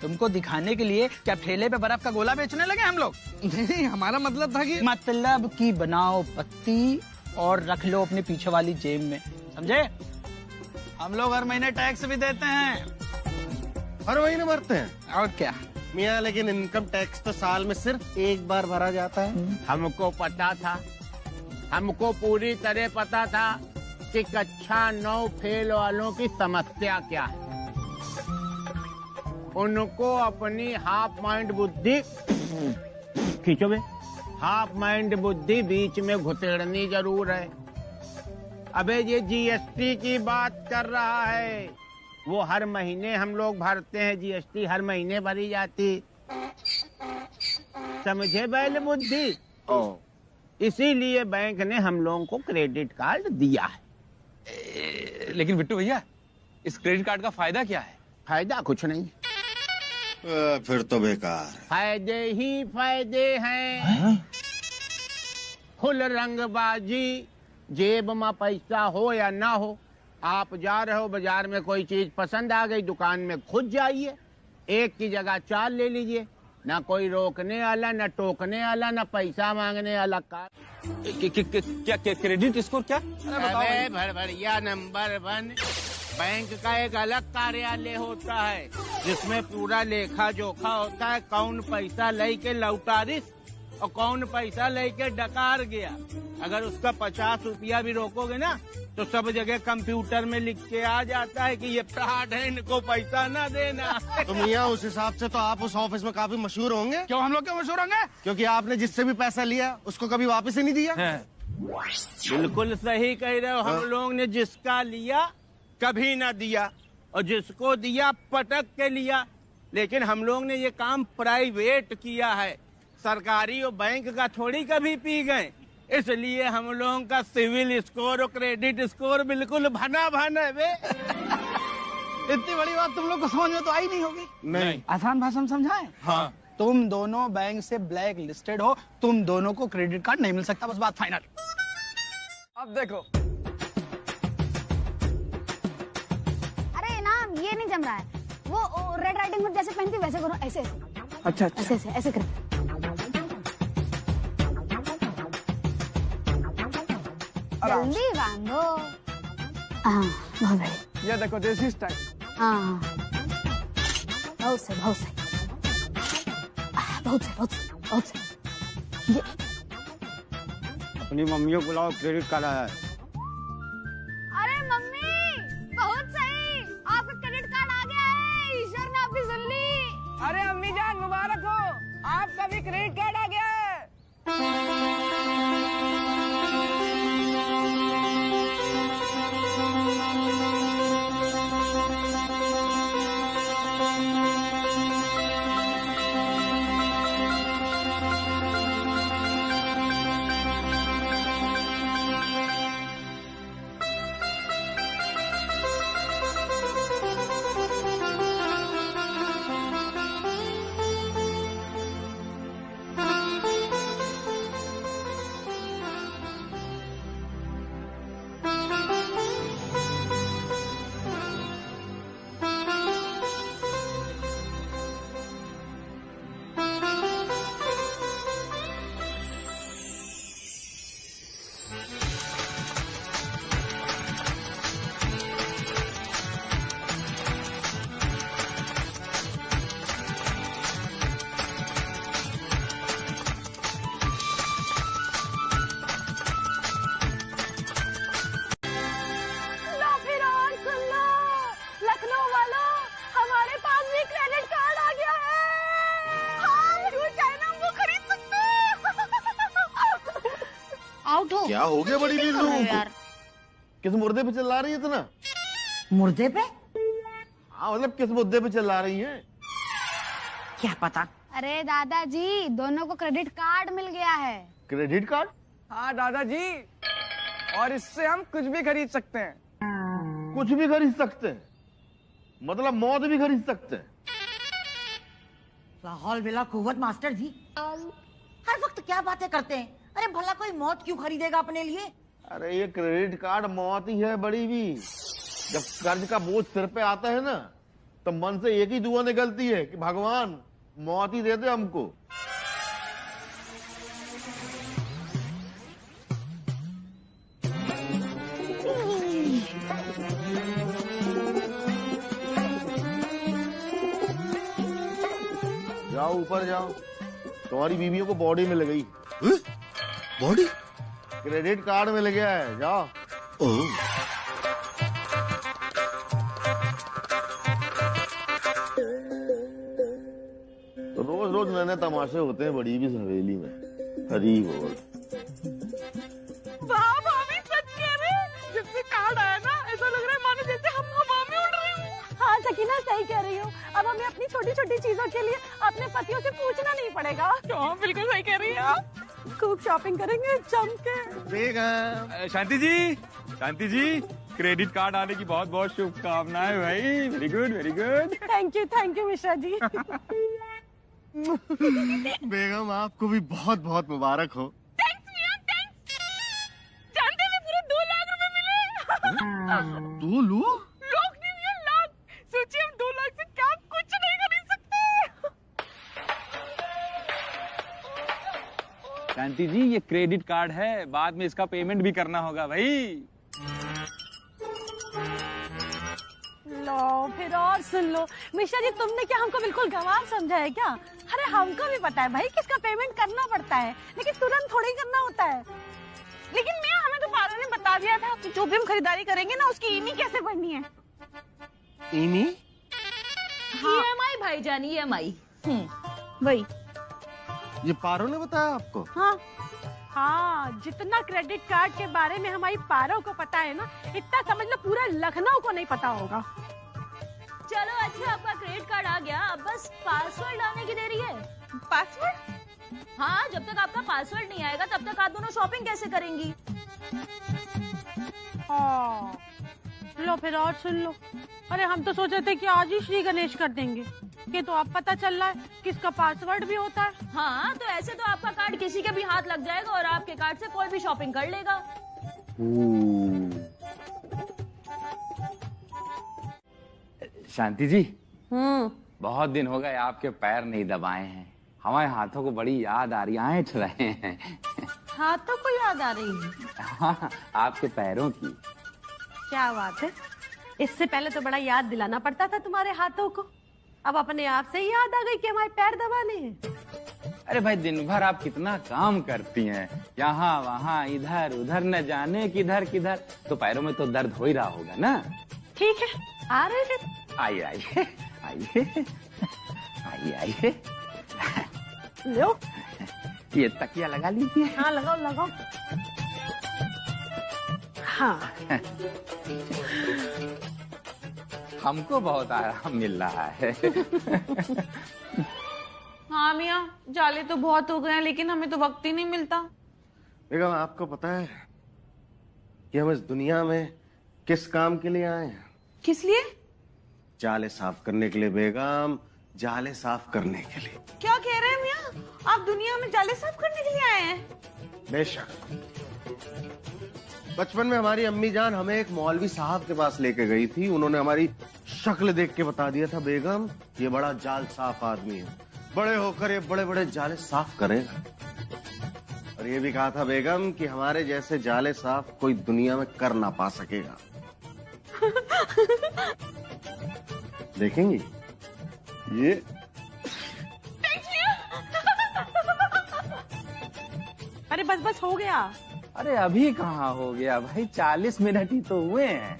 तुमको दिखाने के लिए क्या ठेले पे बर्फ का गोला बेचने लगे हम लोग? नहीं, हमारा मतलब था कि मतलब कि बनाओ पत्ती और रख लो अपने पीछे वाली जेब में, समझे? हम लोग हर महीने टैक्स भी देते हैं। हर महीने भरते हैं? और क्या मियाँ, लेकिन इनकम टैक्स तो साल में सिर्फ एक बार भरा जाता है। हमको पता था, हमको पूरी तरह पता था कि कक्षा 9 फेल वालों की समस्या क्या है। उनको अपनी हाफ माइंड बुद्धि खींचो बे, हाफ माइंड बुद्धि बीच में घुसेड़नी जरूर है। अबे ये जीएसटी की बात कर रहा है, वो हर महीने हम लोग भरते हैं, जीएसटी हर महीने भरी जाती, समझे बैल बुद्धि? इसीलिए बैंक ने हम लोगों को क्रेडिट कार्ड दिया है। लेकिन बिट्टू भैया इस क्रेडिट कार्ड का फायदा क्या है? फायदा कुछ नहीं, फिर तो बेकार। फायदे ही फायदे हैं। फुल रंगबाजी, जेब में पैसा हो या ना हो, आप जा रहे हो बाजार में, कोई चीज पसंद आ गई, दुकान में खुद जाइए, एक की जगह 4 ले लीजिए, ना कोई रोकने वाला, ना टोकने वाला, ना पैसा मांगने वाला। क्या क्रेडिट स्कोर क्या? अबे भड़भड़िया नंबर 1 बैंक का एक अलग कार्यालय होता है जिसमें पूरा लेखा जोखा होता है, कौन पैसा लेके लौटारिस और कौन पैसा लेके डकार गया। अगर उसका 50 रुपया भी रोकोगे ना तो सब जगह कंप्यूटर में लिख के आ जाता है कि ये फ्रॉड है, इनको पैसा ना देना। तो मियाँ उस हिसाब से तो आप उस ऑफिस में काफी मशहूर होंगे। क्यों हम लोग क्यों मशहूर होंगे? क्योंकि आपने जिससे भी पैसा लिया उसको कभी वापस ही नहीं दिया। बिल्कुल सही कह रहे हो, हम लोग ने जिसका लिया कभी ना दिया और जिसको दिया पटक के लिया, लेकिन हम लोग ने ये काम प्राइवेट किया है, सरकारी और बैंक का थोड़ी कभी पी गए, इसलिए हम लोगों का सिविल स्कोर और क्रेडिट स्कोर बिल्कुल भना भना है। इतनी बड़ी बात तुम लोग को समझ में तो आई नहीं होगी। नहीं, आसान भाषा में समझाएं? हाँ। तुम दोनों बैंक से ब्लैक लिस्टेड हो, तुम दोनों को क्रेडिट कार्ड नहीं मिल सकता, बस बात फाइनल। अब देखो ये नहीं जम रहा है, वो रेड राइडिंग हुड जैसे पहनती वैसे करो, ऐसे ऐसे। अच्छा ऐसे ऐसे ऐसे करो। जल्दी बांधो। हाँ बहुत बढ़िया। ये देखो देसी स्टाइल। हाँ बहुत से बहुत से बहुत से बहुत से बहुत से। ये अपनी मम्मियों को बुलाओ, क्रेडिट कार्ड आया है। अरे मम्मी बहुत सही, आपका क्रेडिट कार्ड आ गया है, ईश्वर ने आपकी सुन ली। अरे अम्मी जान मुबारक हो, आपका भी क्रेडिट कार्ड आ गया है। क्या हो गया बड़ी लीलू? किस मुर्दे पे चिल्ला रही है इतना? मुर्दे पे? हाँ मतलब किस मुद्दे पे चिल्ला रही हैं? क्या पता। अरे दादाजी, दोनों को क्रेडिट कार्ड मिल गया है। Credit card? हाँ दादाजी, और इससे हम कुछ भी खरीद सकते हैं। कुछ भी खरीद सकते हैं? मतलब मौत भी खरीद सकते हैं? लाहौल बिला कुव्वत मास्टर जी, हर वक्त क्या बातें करते हैं। अरे भला कोई मौत क्यों खरीदेगा अपने लिए? अरे ये क्रेडिट कार्ड मौत ही है बड़ी भी। जब कर्ज का बोझ सिर पे आता है ना, तो मन से एक ही दुआ निकलती है कि भगवान मौत ही दे दे हमको। जाओ ऊपर जाओ, तुम्हारी बीवियों को बॉडी मिल गई। बॉडी? क्रेडिट कार्ड मिल गया है, जाओ। तो रोज रोज नए तमाशे होते हैं बड़ी भी हवेली में। हरी बोल। वाह भाभी, सच कह रहे हैं। जब से कार्ड आया ना, ऐसा लग रहा है मानो जैसे हम हवा में उड़ रहे हो। हाँ सकीना, सही कह रही हो। अब हमें अपनी छोटी छोटी चीजों के लिए अपने पतियों से पूछना नहीं पड़ेगा। हाँ बिल्कुल सही कह रही है आप। खूब शॉपिंग करेंगे जम के। शांति जी, क्रेडिट कार्ड आने की बहुत बहुत शुभकामनाएं भाई। Very good, very good. Thank you Mishra ji. बेगम आपको भी बहुत बहुत मुबारक हो। जानते हैं पूरे 2 लाख रुपए मिले। 2 लाख? लाख नहीं भैया, लाख। सोचिए हम 2 लाख से क्या कुछ नहीं खरीद सकते। शांति जी, ये क्रेडिट कार्ड है, बाद में इसका पेमेंट भी करना होगा भाई। लो फिर और सुन लो। मिश्रा जी, तुमने क्या हमको बिल्कुल गंवार समझा है क्या? अरे हमको भी पता है भाई किसका पेमेंट करना पड़ता है, लेकिन तुरंत थोड़ी करना होता है। लेकिन मियां, हमें तो पारो ने बता दिया था कि जो भी हम खरीदारी करेंगे ना, उसकी ईएमआई कैसे भरनी है। ईएमआई? EMI भाईजान, EMI। वही। ये पारो ने बताया आपको? हाँ, जितना क्रेडिट कार्ड के बारे में हमारी पारो को पता है ना, इतना समझ लो पूरा लखनऊ को नहीं पता होगा। चलो अच्छा, आपका क्रेडिट कार्ड आ गया, अब बस पासवर्ड डालने की देरी है। पासवर्ड? हाँ, जब तक आपका पासवर्ड नहीं आएगा तब तक आप दोनों शॉपिंग कैसे करेंगी? हाँ, लो फिर और सुन लो। अरे हम तो सोच रहे थे कि आज ही श्री गणेश कर देंगे, ये तो अब पता चल रहा है किसका पासवर्ड भी होता है। हाँ, तो ऐसे तो आपका कार्ड किसी के भी हाथ लग जाएगा और आपके कार्ड से कोई भी शॉपिंग कर लेगा। शांति जी, बहुत दिन हो गए आपके पैर नहीं दबाए हैं। हमारे हाथों को बड़ी याद आ रही, ऐंठ रहे हैं। हाथों को याद आ रही है? हाँ, आपके पैरों की। क्या बात है, इससे पहले तो बड़ा याद दिलाना पड़ता था तुम्हारे हाथों को, अब अपने आप से ही याद आ गई कि हमारे पैर दबाने हैं। अरे भाई, दिन भर आप कितना काम करती हैं, यहाँ वहाँ इधर उधर, न जाने किधर किधर, तो पैरों में तो दर्द हो ही रहा होगा ना। ठीक है, आ रहे फिर। आइए आइए आइए आइए आइए, लो ये तकिया लगा लीजिए। हाँ लगाओ लगाओ। हाँ हमको बहुत आराम मिल रहा है। हाँ मियां, जाले तो बहुत हो गए हैं, लेकिन हमें तो वक्त ही नहीं मिलता। बेगम, आपको पता है कि हम इस दुनिया में किस काम के लिए आए हैं? किस लिए? जाले साफ करने के लिए बेगम, जाले साफ करने के लिए। क्या कह रहे हैं मियां, आप दुनिया में जाले साफ करने के लिए आए हैं? बेशक। बचपन में हमारी अम्मी जान हमें एक मौलवी साहब के पास लेके गई थी। उन्होंने हमारी शक्ल देख के बता दिया था, बेगम ये बड़ा जाल साफ आदमी है, बड़े होकर ये बड़े बड़े जाले साफ करेगा। और ये भी कहा था बेगम कि हमारे जैसे जाले साफ कोई दुनिया में कर ना पा सकेगा। देखेंगी ये। अरे बस बस हो गया। अरे अभी कहाँ हो गया भाई, 40 मिनट ही तो हुए हैं।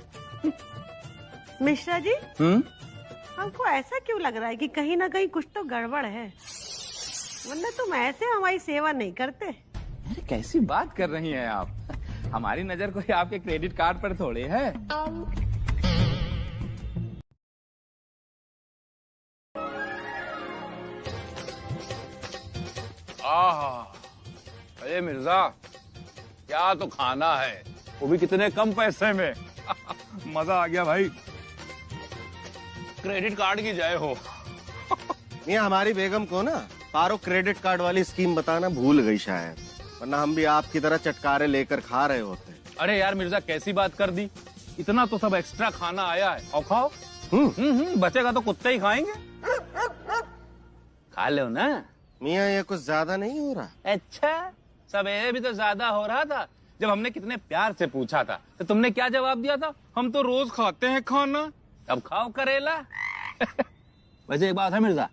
मिश्रा जी, हमको ऐसा क्यों लग रहा है कि कहीं ना कहीं कुछ तो गड़बड़ है, वरना तुम ऐसे हमारी सेवा नहीं करते। अरे कैसी बात कर रही हैं आप, हमारी नजर कोई आपके क्रेडिट कार्ड पर थोड़े है। आहा, अरे मिर्जा क्या तो खाना है, वो भी कितने कम पैसे में। मजा आ गया भाई। क्रेडिट कार्ड की जय हो। ये हमारी बेगम को ना पारो क्रेडिट कार्ड वाली स्कीम बताना भूल गई शायद, वरना हम भी आपकी तरह चटकारे लेकर खा रहे होते। अरे यार मिर्जा कैसी बात कर दी, इतना तो सब एक्स्ट्रा खाना आया है, और खाओ। बचेगा तो कुत्ते ही खाएंगे। खा लो ना। मियाँ ये कुछ ज्यादा नहीं हो रहा? अच्छा, सवेरे भी तो ज्यादा हो रहा था जब हमने कितने प्यार से पूछा था, तो तुमने क्या जवाब दिया था? हम तो रोज खाते हैं खाना। अब खाओ करेला। वैसे एक बात है मिर्जा,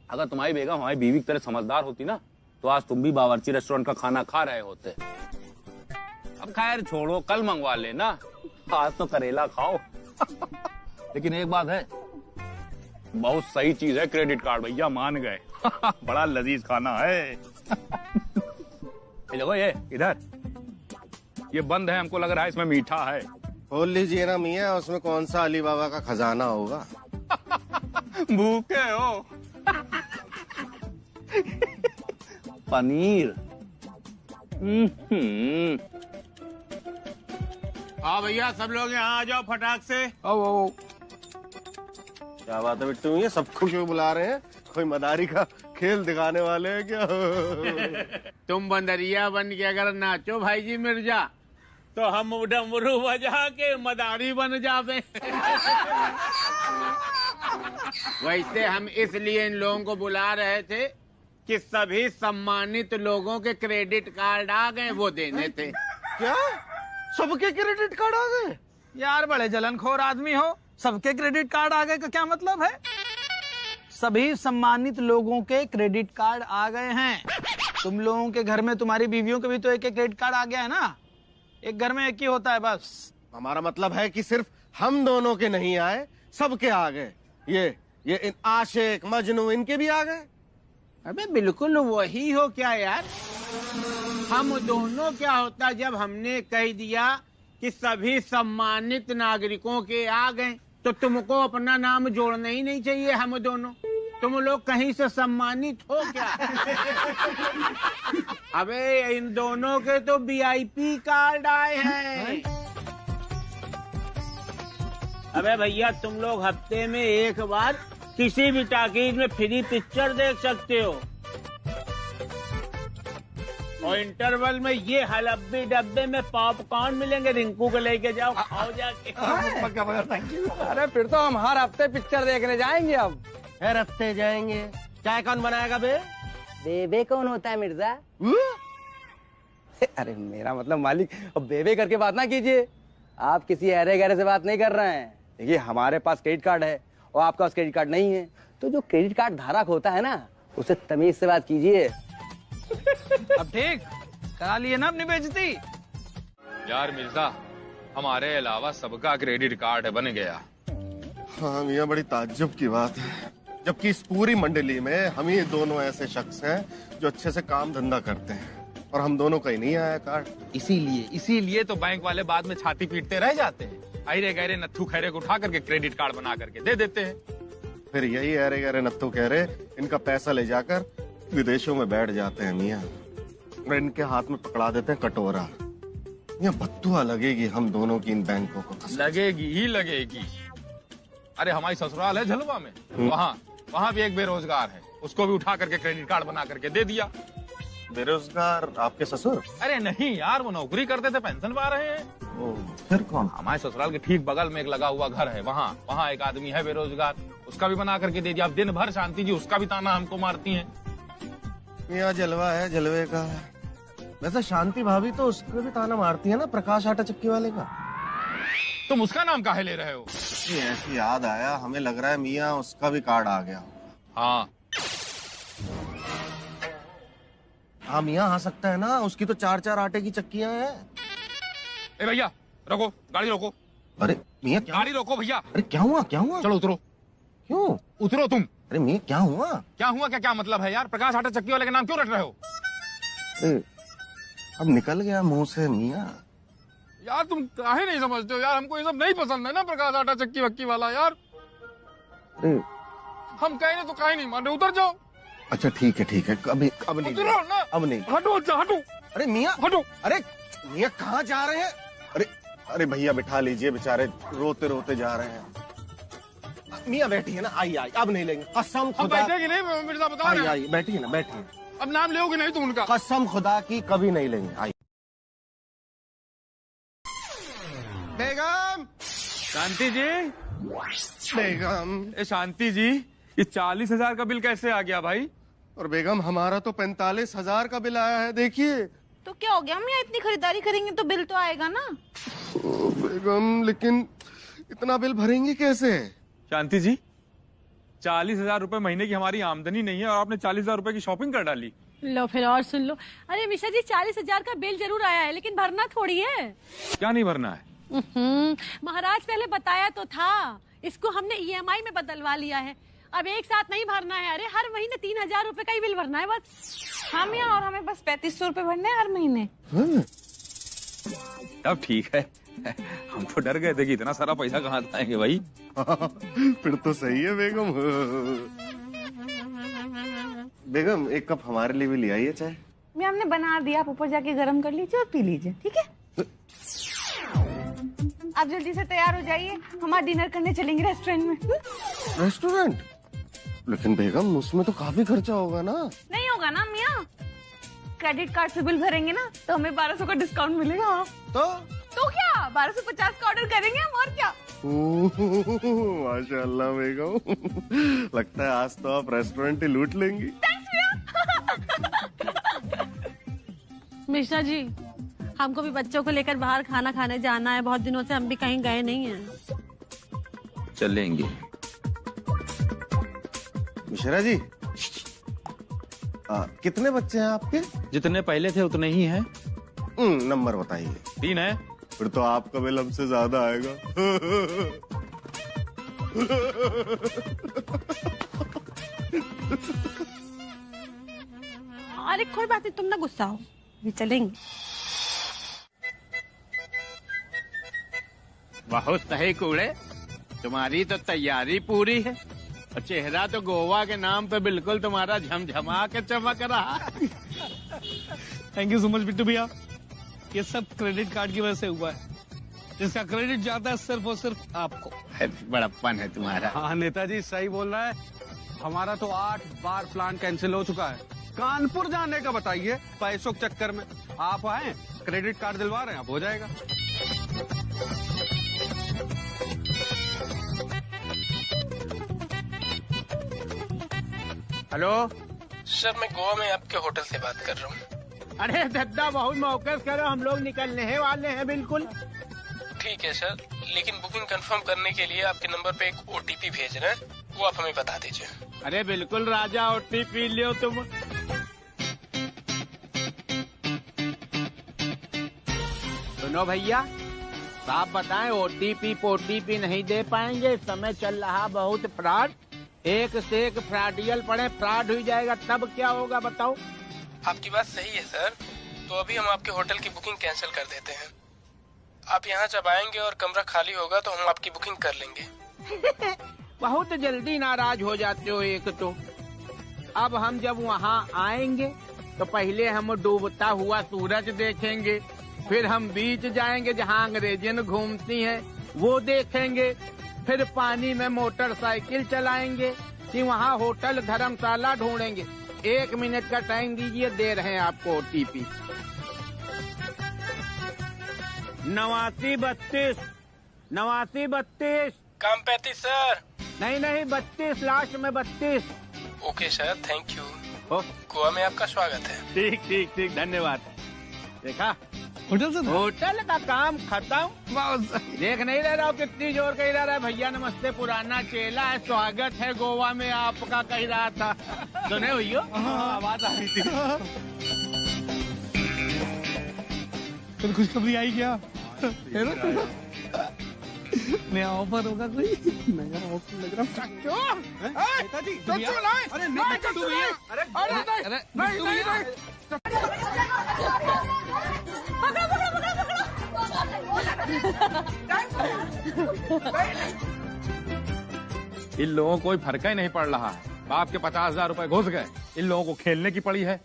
अगर तुम्हारी बेगम हमारी बीवी की तरह समझदार होती ना, तो आज तुम भी बावर्ची रेस्टोरेंट का खाना खा रहे होते। अब खैर छोड़ो, कल मंगवा लेना, आज तो करेला खाओ। लेकिन एक बात है, बहुत सही चीज है क्रेडिट कार्ड, भैया मान गए। बड़ा लजीज खाना है। देखो ये इधर, ये बंद है, हमको लग रहा है इसमें मीठा है। खोल लीजिए ना मियाँ, उसमें कौन सा अली बाबा का खजाना होगा। भूखे हो। पनीर। हाँ भैया, सब लोग यहाँ आ जाओ फटाक से। ओ क्या बात है बिट्टू, ये सबको क्यों बुला रहे हैं? कोई मदारी का खेल दिखाने वाले हैं क्या? तुम बंदरिया बन के अगर नाचो भाई जी मिर्जा, तो हम डमरू बजा के मदारी बन जावे। वैसे हम इसलिए इन लोगों को बुला रहे थे कि सभी सम्मानित लोगों के क्रेडिट कार्ड आ गए, वो देने थे। क्या सबके क्रेडिट कार्ड आ गए? यार बड़े जलनखोर आदमी हो, सबके क्रेडिट कार्ड आ गए का क्या मतलब है? सभी सम्मानित लोगों के क्रेडिट कार्ड आ गए हैं। तुम लोगों के घर में तुम्हारी बीवियों के भी तो एक एक क्रेडिट कार्ड आ गया है ना, एक घर में एक ही होता है बस। हमारा मतलब है कि सिर्फ हम दोनों के नहीं आए, सबके आ गए। ये इन आशिक मजनू इनके भी आ गए। अबे बिल्कुल वही हो क्या यार, हम दोनों क्या होता जब हमने कह दिया कि सभी सम्मानित नागरिकों के आ गए, तो तुमको अपना नाम जोड़ना ही नहीं चाहिए। हम दोनों, तुम लोग कहीं से सम्मानित हो क्या? अबे इन दोनों के तो VIP कार्ड आए हैं। अबे भैया, तुम लोग हफ्ते में एक बार किसी भी टाकीज में फ्री पिक्चर देख सकते हो, और इंटरवल में ये हलब्बी डब्बे में पॉपकॉर्न मिलेंगे, रिंकू को लेके जाओ, खाओ जाके। Thank you. अरे फिर तो हम हर हफ्ते पिक्चर देखने जाएंगे। अब हर हफ्ते जाएंगे। चाय कौन बनाएगा बे? बेबे कौन होता है मिर्जा? अरे मेरा मतलब मालिक, अब बेबे करके बात ना कीजिए। आप किसी अरे गहरे से बात नहीं कर रहे हैं। देखिए हमारे पास क्रेडिट कार्ड है और आपका पास क्रेडिट कार्ड नहीं है, तो जो क्रेडिट कार्ड धारक होता है ना, उससे तमीज से बात कीजिए। अब ठीक करा लिए ना अपनी बेइज्जती। यार मिर्जा, हमारे अलावा सबका क्रेडिट कार्ड बन गया। हाँ मियाँ, बड़ी ताज्जुब की बात है, जबकि इस पूरी मंडली में हम ही दोनों ऐसे शख्स हैं जो अच्छे से काम धंधा करते हैं, और हम दोनों का ही नहीं आया कार्ड। इसीलिए तो बैंक वाले बाद में छाती पीटते रह जाते हैं। अरे गहरे नत्थू खैरे को उठा करके क्रेडिट कार्ड बना करके दे देते हैं। फिर यही अरे गहरे नत्थू खैरे इनका पैसा ले जाकर विदेशों में बैठ जाते हैं मियाँ, और इनके हाथ में पकड़ा देते हैं कटोरा। यहाँ बद्दुआ लगेगी हम दोनों की इन बैंकों को। लगेगी ही लगेगी। अरे हमारी ससुराल है झलवा में, वहाँ भी एक बेरोजगार है, उसको भी उठा करके क्रेडिट कार्ड बना करके दे दिया। बेरोजगार आपके ससुर? अरे नहीं यार, वो नौकरी करते थे, पेंशन पा रहे हैं। फिर कौन? हमारे ससुराल के ठीक बगल में एक लगा हुआ घर है, वहाँ एक आदमी है बेरोजगार, उसका भी बना करके दे दिया। अब दिन भर शांति जी उसका भी ताना हमको मारती हैं। यहाँ जलवा है, जलवे का है। वैसे शांति भाभी तो उसको भी ताना मारती है ना, प्रकाश आटा चक्की वाले का। तुम उसका नाम काहे ले रहे हो? ऐसी याद आया, हमें लग रहा है मियाँ उसका भी कार्ड आ गया। हाँ मियाँ आ सकता है ना, उसकी तो 4-4 आटे की चक्कियाँ हैं। ए भैया रोको, गाड़ी रोको। अरे मियाँ गाड़ी रोको भैया। अरे क्या हुआ, क्या हुआ? चलो उतरो। क्यों उतरो तुम? अरे मियाँ क्या हुआ? क्या मतलब है यार? प्रकाश आटा चक्की वाले का नाम क्यों रट रहे हो? अब निकल गया मुंह से मियाँ। यार तुम काहे नहीं समझते हो यार, हमको ये सब नहीं पसंद है ना, प्रकाश आटा चक्की वक्की वाला यार। हम कहे तो काहे नहीं मान रहे, उतर जाओ। अच्छा ठीक है, अब नहीं, अब नहीं। हटो हटो। अरे मियाँ हटो। अरे मियाँ कहाँ जा रहे हैं? अरे भैया बिठा लीजिए, बेचारे रोते रोते जा रहे हैं। मियाँ बैठिए ना, आई अब नहीं लेंगे, कसम खुदा। बैठेगी नहीं मिर्जा, बता रहे हैं। आई बैठिए ना, बैठिए। अब नाम लेओगे नहीं तुम उनका? कसम खुदा की कभी नहीं लेंगे। आई बेगम। शांति जी, बेगम। शांति जी, ये 40,000 का बिल कैसे आ गया भाई? और बेगम हमारा तो 45,000 का बिल आया है, देखिए। तो क्या हो गया मियाँ, इतनी खरीदारी करेंगे तो बिल तो आएगा ना। बेगम लेकिन इतना बिल भरेंगे कैसे? शांति जी, 40,000 रुपए महीने की हमारी आमदनी नहीं है और आपने 40,000 रुपए की शॉपिंग कर डाली। लो फिर और सुन लो। अरे मिश्रा जी, 40,000 का बिल जरूर आया है, लेकिन भरना थोड़ी है। क्या नहीं भरना है? महाराज पहले बताया तो था, इसको हमने EMI में बदलवा लिया है। अब एक साथ नहीं भरना है, अरे हर महीने 3,000 रुपए का ही बिल भरना है बस। हाँ मियाँ, और हमें बस 3,500 रुपए भरने हैं हर महीने। अब ठीक है, हम तो डर गए थे कि इतना सारा पैसा कहाँ से आएंगे भाई। फिर तो सही है बेगम। बेगम एक कप हमारे लिए भी ले आइए चाय। मियाँ हमने बना दिया, आप ऊपर जाके गर्म कर लीजिए और पी लीजिए, ठीक है? आप जल्दी से तैयार हो जाइए, हमारा डिनर करने चलेंगे रेस्टोरेंट में। रेस्टोरेंट? लेकिन बेगम उसमें तो काफी खर्चा होगा ना। नहीं होगा ना मियाँ, क्रेडिट कार्ड से बिल भरेंगे ना तो हमें 1200 का डिस्काउंट मिलेगा। तो क्या 1250 का ऑर्डर करेंगे हम, और क्या। माशाल्लाह बेगम, लगता है आज तो आप रेस्टोरेंट ही लूट लेंगी। मिश्रा जी, हमको भी बच्चों को लेकर बाहर खाना खाने जाना है, बहुत दिनों से हम भी कहीं गए नहीं हैं। चलेंगे। मिश्रा जी, कितने बच्चे हैं आपके? जितने पहले थे उतने ही हैं। नंबर बताइए। 3 है। फिर तो आपका बिल हमसे ज्यादा आएगा। अरे कोई बात नहीं, तुम ना गुस्सा हो, भी चलेंगे। बहुत सही कूड़े, तुम्हारी तो तैयारी पूरी है और चेहरा तो गोवा के नाम पे बिल्कुल तुम्हारा झमझमा के चमक रहा। Thank you so much Bittu भैया, ये सब क्रेडिट कार्ड की वजह से हुआ है। जिसका क्रेडिट जाता है सिर्फ और सिर्फ आपको। बड़प्पन है तुम्हारा। हाँ नेताजी सही बोल रहा है, हमारा तो 8 बार प्लान कैंसिल हो चुका है। कानपुर जाने का बताइए, पैसों के चक्कर में। आप आए, क्रेडिट कार्ड दिलवा रहे हैं, अब हो जाएगा। हेलो सर, मैं गोवा में आपके होटल से बात कर रहा हूँ। अरे दद्दा, बहुत मौके करो, हम लोग निकलने ही वाले हैं बिल्कुल। ठीक है सर, लेकिन बुकिंग कंफर्म करने के लिए आपके नंबर पे एक OTP भेज रहे हैं, वो आप हमें बता दीजिए। अरे बिल्कुल राजा, OTP लियो तुम। सुनो भैया, आप बताएं, OTP नहीं दे पाएंगे। इस समय चल रहा बहुत फ्रॉड, एक से एक फ्रॉडियल पड़े, फ्रॉड हो जाएगा तब क्या होगा बताओ। आपकी बात सही है सर, तो अभी हम आपके होटल की बुकिंग कैंसिल कर देते हैं। आप यहाँ जब आएंगे और कमरा खाली होगा तो हम आपकी बुकिंग कर लेंगे। बहुत जल्दी नाराज हो जाते हो एक तो। अब हम जब वहाँ आएंगे तो पहले हम डूबता हुआ सूरज देखेंगे, फिर हम बीच जाएंगे जहाँ अंग्रेजन घूमती हैं, वो देखेंगे, फिर पानी में मोटरसाइकिल चलाएंगे, कि वहाँ होटल धर्मशाला ढूंढेंगे। 1 मिनट का टाइम दीजिए, दे रहे हैं आपको OTP। 8932 8932। काम 35 सर। नहीं 32, लास्ट में 32। Okay sir, thank you. Goa में आपका स्वागत है। ठीक, धन्यवाद। देखा, होटल का काम खत्म। देख नहीं ले रहा हूँ कितनी जोर कह रहा है। भैया नमस्ते, पुराना चेला है, स्वागत है गोवा में आपका, कह रहा था। सुने भैया, आवाज आ रही थी। तो खुशखबरी आई क्या? नया ऑफर होगा कोई? नया ऑफर लग रहा इन लोगों को कोई फर्क ही नहीं पड़ रहा है। बाप के 50,000 रुपए घुस गए। इन लोगों को खेलने की पड़ी है।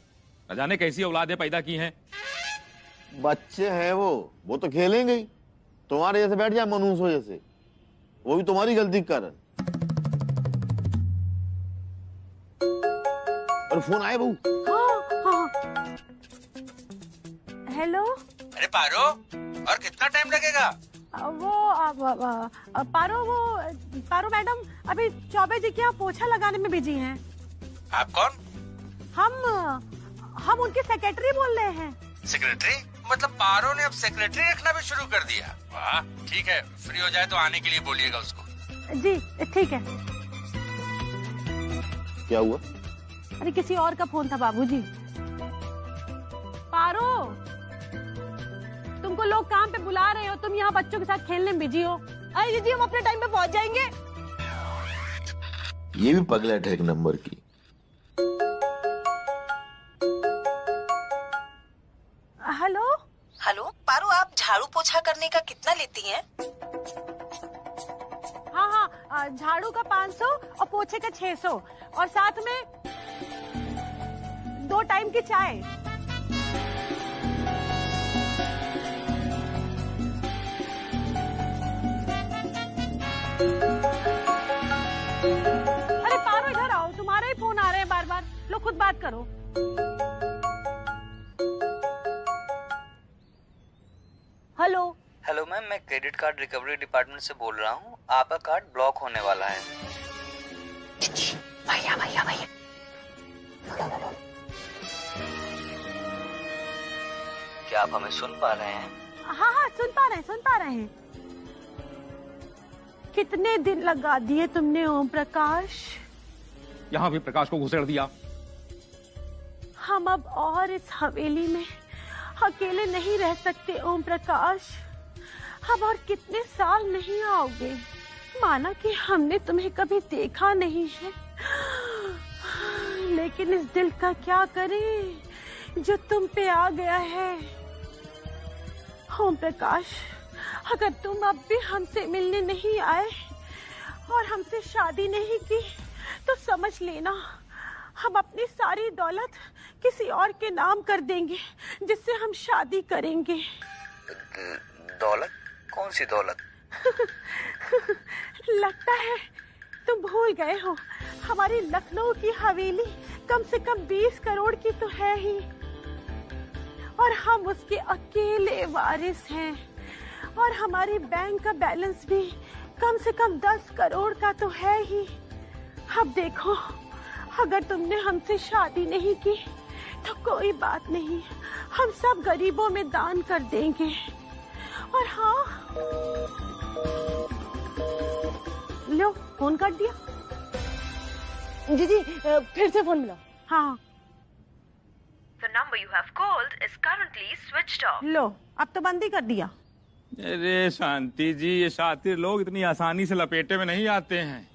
न जाने कैसी औलादें पैदा की हैं। बच्चे हैं वो तो खेलेंगे ही। तुम्हारे जैसे बैठ जाए मनुष्य जैसे, वो भी तुम्हारी गलती के कारण। और फोन आए बहू। हेलो। अरे पारो, और कितना टाइम लगेगा? पारो मैडम अभी चौबे जी के यहाँ पोछा लगाने में बिजी हैं। आप कौन? हम उनके सेक्रेटरी बोल रहे हैं। सेक्रेटरी? मतलब पारो ने अब सेक्रेटरी रखना भी शुरू कर दिया? वाह, ठीक है, फ्री हो जाए तो आने के लिए बोलिएगा उसको। जी ठीक है। क्या हुआ? अरे किसी और का फोन था बाबूजी। पारो, तुमको लोग काम पे बुला रहे हो, तुम यहाँ बच्चों के साथ खेलने में बिजी हो। अरे दीदी हम अपने टाइम पे पहुँच जाएंगे। ये भी पगलेट है एक नंबर की। हेलो। हेलो पारो, आप झाड़ू पोछा करने का कितना लेती हैं? हाँ, झाड़ू का 500 और पोछे का 600 और साथ में 2 टाइम की चाय। अरे पारो इधर आओ, तुम्हारे ही फोन आ रहे हैं बार बार, लो खुद बात करो। हेलो। हेलो मैम, मैं क्रेडिट कार्ड रिकवरी डिपार्टमेंट से बोल रहा हूँ। आपका कार्ड ब्लॉक होने वाला है। भैया भैया भैया। क्या आप हमें सुन पा रहे हैं? हाँ सुन पा रहे हैं। कितने दिन लगा दिए तुमने ओम प्रकाश? यहाँ भी प्रकाश को घुसेड़ दिया। हम अब और इस हवेली में अकेले नहीं रह सकते ओम प्रकाश। अब और कितने साल नहीं आओगे? माना कि हमने तुम्हें कभी देखा नहीं है, लेकिन इस दिल का क्या करें जो तुम पे आ गया है। ओम प्रकाश, अगर तुम अब भी हमसे मिलने नहीं आए और हमसे शादी नहीं की तो समझ लेना हम अपनी सारी दौलत किसी और के नाम कर देंगे जिससे हम शादी करेंगे। दौलत? कौन सी दौलत? लगता है तुम भूल गए हो, हमारी लखनऊ की हवेली कम से कम 20 करोड़ की तो है ही, और हम उसके अकेले वारिस हैं। और हमारी बैंक का बैलेंस भी कम से कम 10 करोड़ का तो है ही। अब देखो, अगर तुमने हमसे शादी नहीं की तो कोई बात नहीं, हम सब गरीबों में दान कर देंगे। और हाँ, लो फोन कर दिया। दीदी फिर से फोन मिला। हाँ। The number you have called is currently switched off. लो अब तो बंद ही कर दिया। अरे शांति जी, ये शातिर लोग इतनी आसानी से लपेटे में नहीं आते हैं।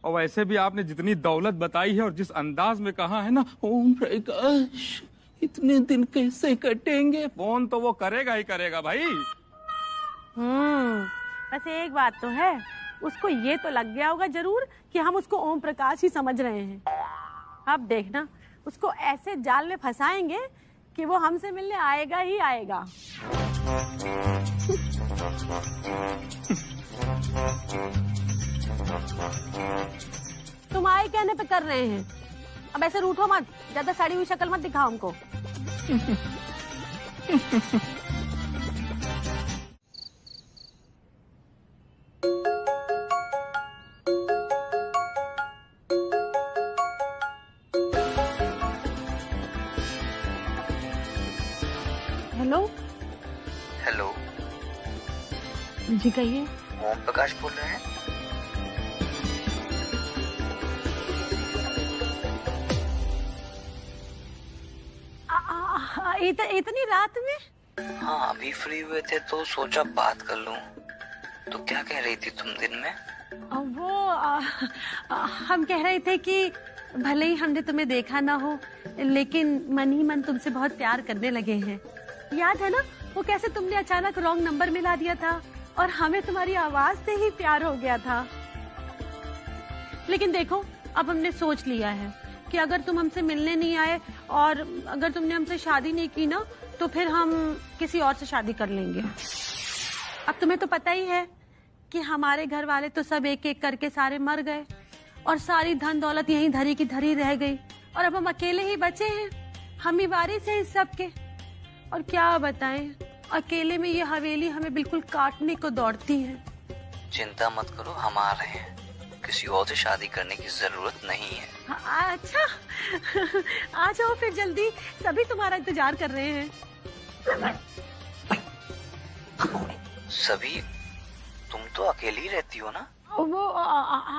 और वैसे भी आपने जितनी दौलत बताई है और जिस अंदाज में कहा है ना, ओम प्रकाश इतने दिन कैसे कटेंगे, फोन तो वो करेगा ही करेगा भाई। बस एक बात तो है, उसको ये तो लग गया होगा जरूर कि हम उसको ओम प्रकाश ही समझ रहे हैं। अब देखना, उसको ऐसे जाल में फंसाएंगे कि वो हमसे मिलने आएगा ही आएगा। तुम आए कहने पे कर रहे हैं, अब ऐसे रूठो मत, ज्यादा सड़ी हुई शक्ल मत दिखाओ हमको। हेलो। हेलो जी कहिए। ओम प्रकाश बोल रहे हैं? इतनी रात में? हाँ, अभी फ्री हुए थे तो सोचा बात कर लूं। तो क्या कह रही थी तुम दिन में? हम कह रहे थे कि भले ही हमने तुम्हें देखा ना हो, लेकिन मन ही मन तुमसे बहुत प्यार करने लगे हैं। याद है ना वो कैसे तुमने अचानक रॉन्ग नंबर मिला दिया था और हमें तुम्हारी आवाज से ही प्यार हो गया था। लेकिन देखो, अब हमने सोच लिया है कि अगर तुम हमसे मिलने नहीं आए और अगर तुमने हमसे शादी नहीं की ना तो फिर हम किसी और से शादी कर लेंगे। अब तुम्हें तो पता ही है कि हमारे घर वाले तो सब एक एक करके सारे मर गए और सारी धन दौलत यहीं धरी की धरी रह गई और अब हम अकेले ही बचे हैं। हम ही वारिस हैं इस सब के। और क्या बताएं, अकेले में ये हवेली हमें बिल्कुल काटने को दौड़ती है। चिंता मत करो, हम आ रहे हैं। किसी और से शादी करने की जरूरत नहीं है। अच्छा आ जाओ फिर जल्दी, सभी तुम्हारा इंतजार कर रहे हैं। सभी, तुम तो अकेली ही रहती हो ना? वो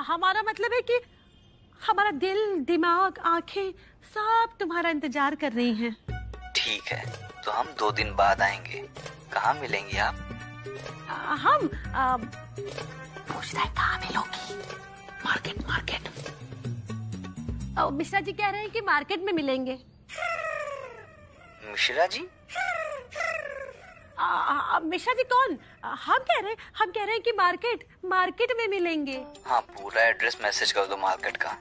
हमारा मतलब है कि हमारा दिल दिमाग आंखें सब तुम्हारा इंतजार कर रही हैं। ठीक है, तो हम 2 दिन बाद आएंगे। कहाँ मिलेंगे आप? हम पूछता है कहाँ मिलोगी? मार्केट। मिश्रा जी कह रहे हैं कि मार्केट में मिलेंगे। मिश्रा जी? मिश्रा जी कौन? हम कह रहे हैं कि मार्केट में मिलेंगे। हाँ, पूरा एड्रेस मैसेज कर दो मार्केट का।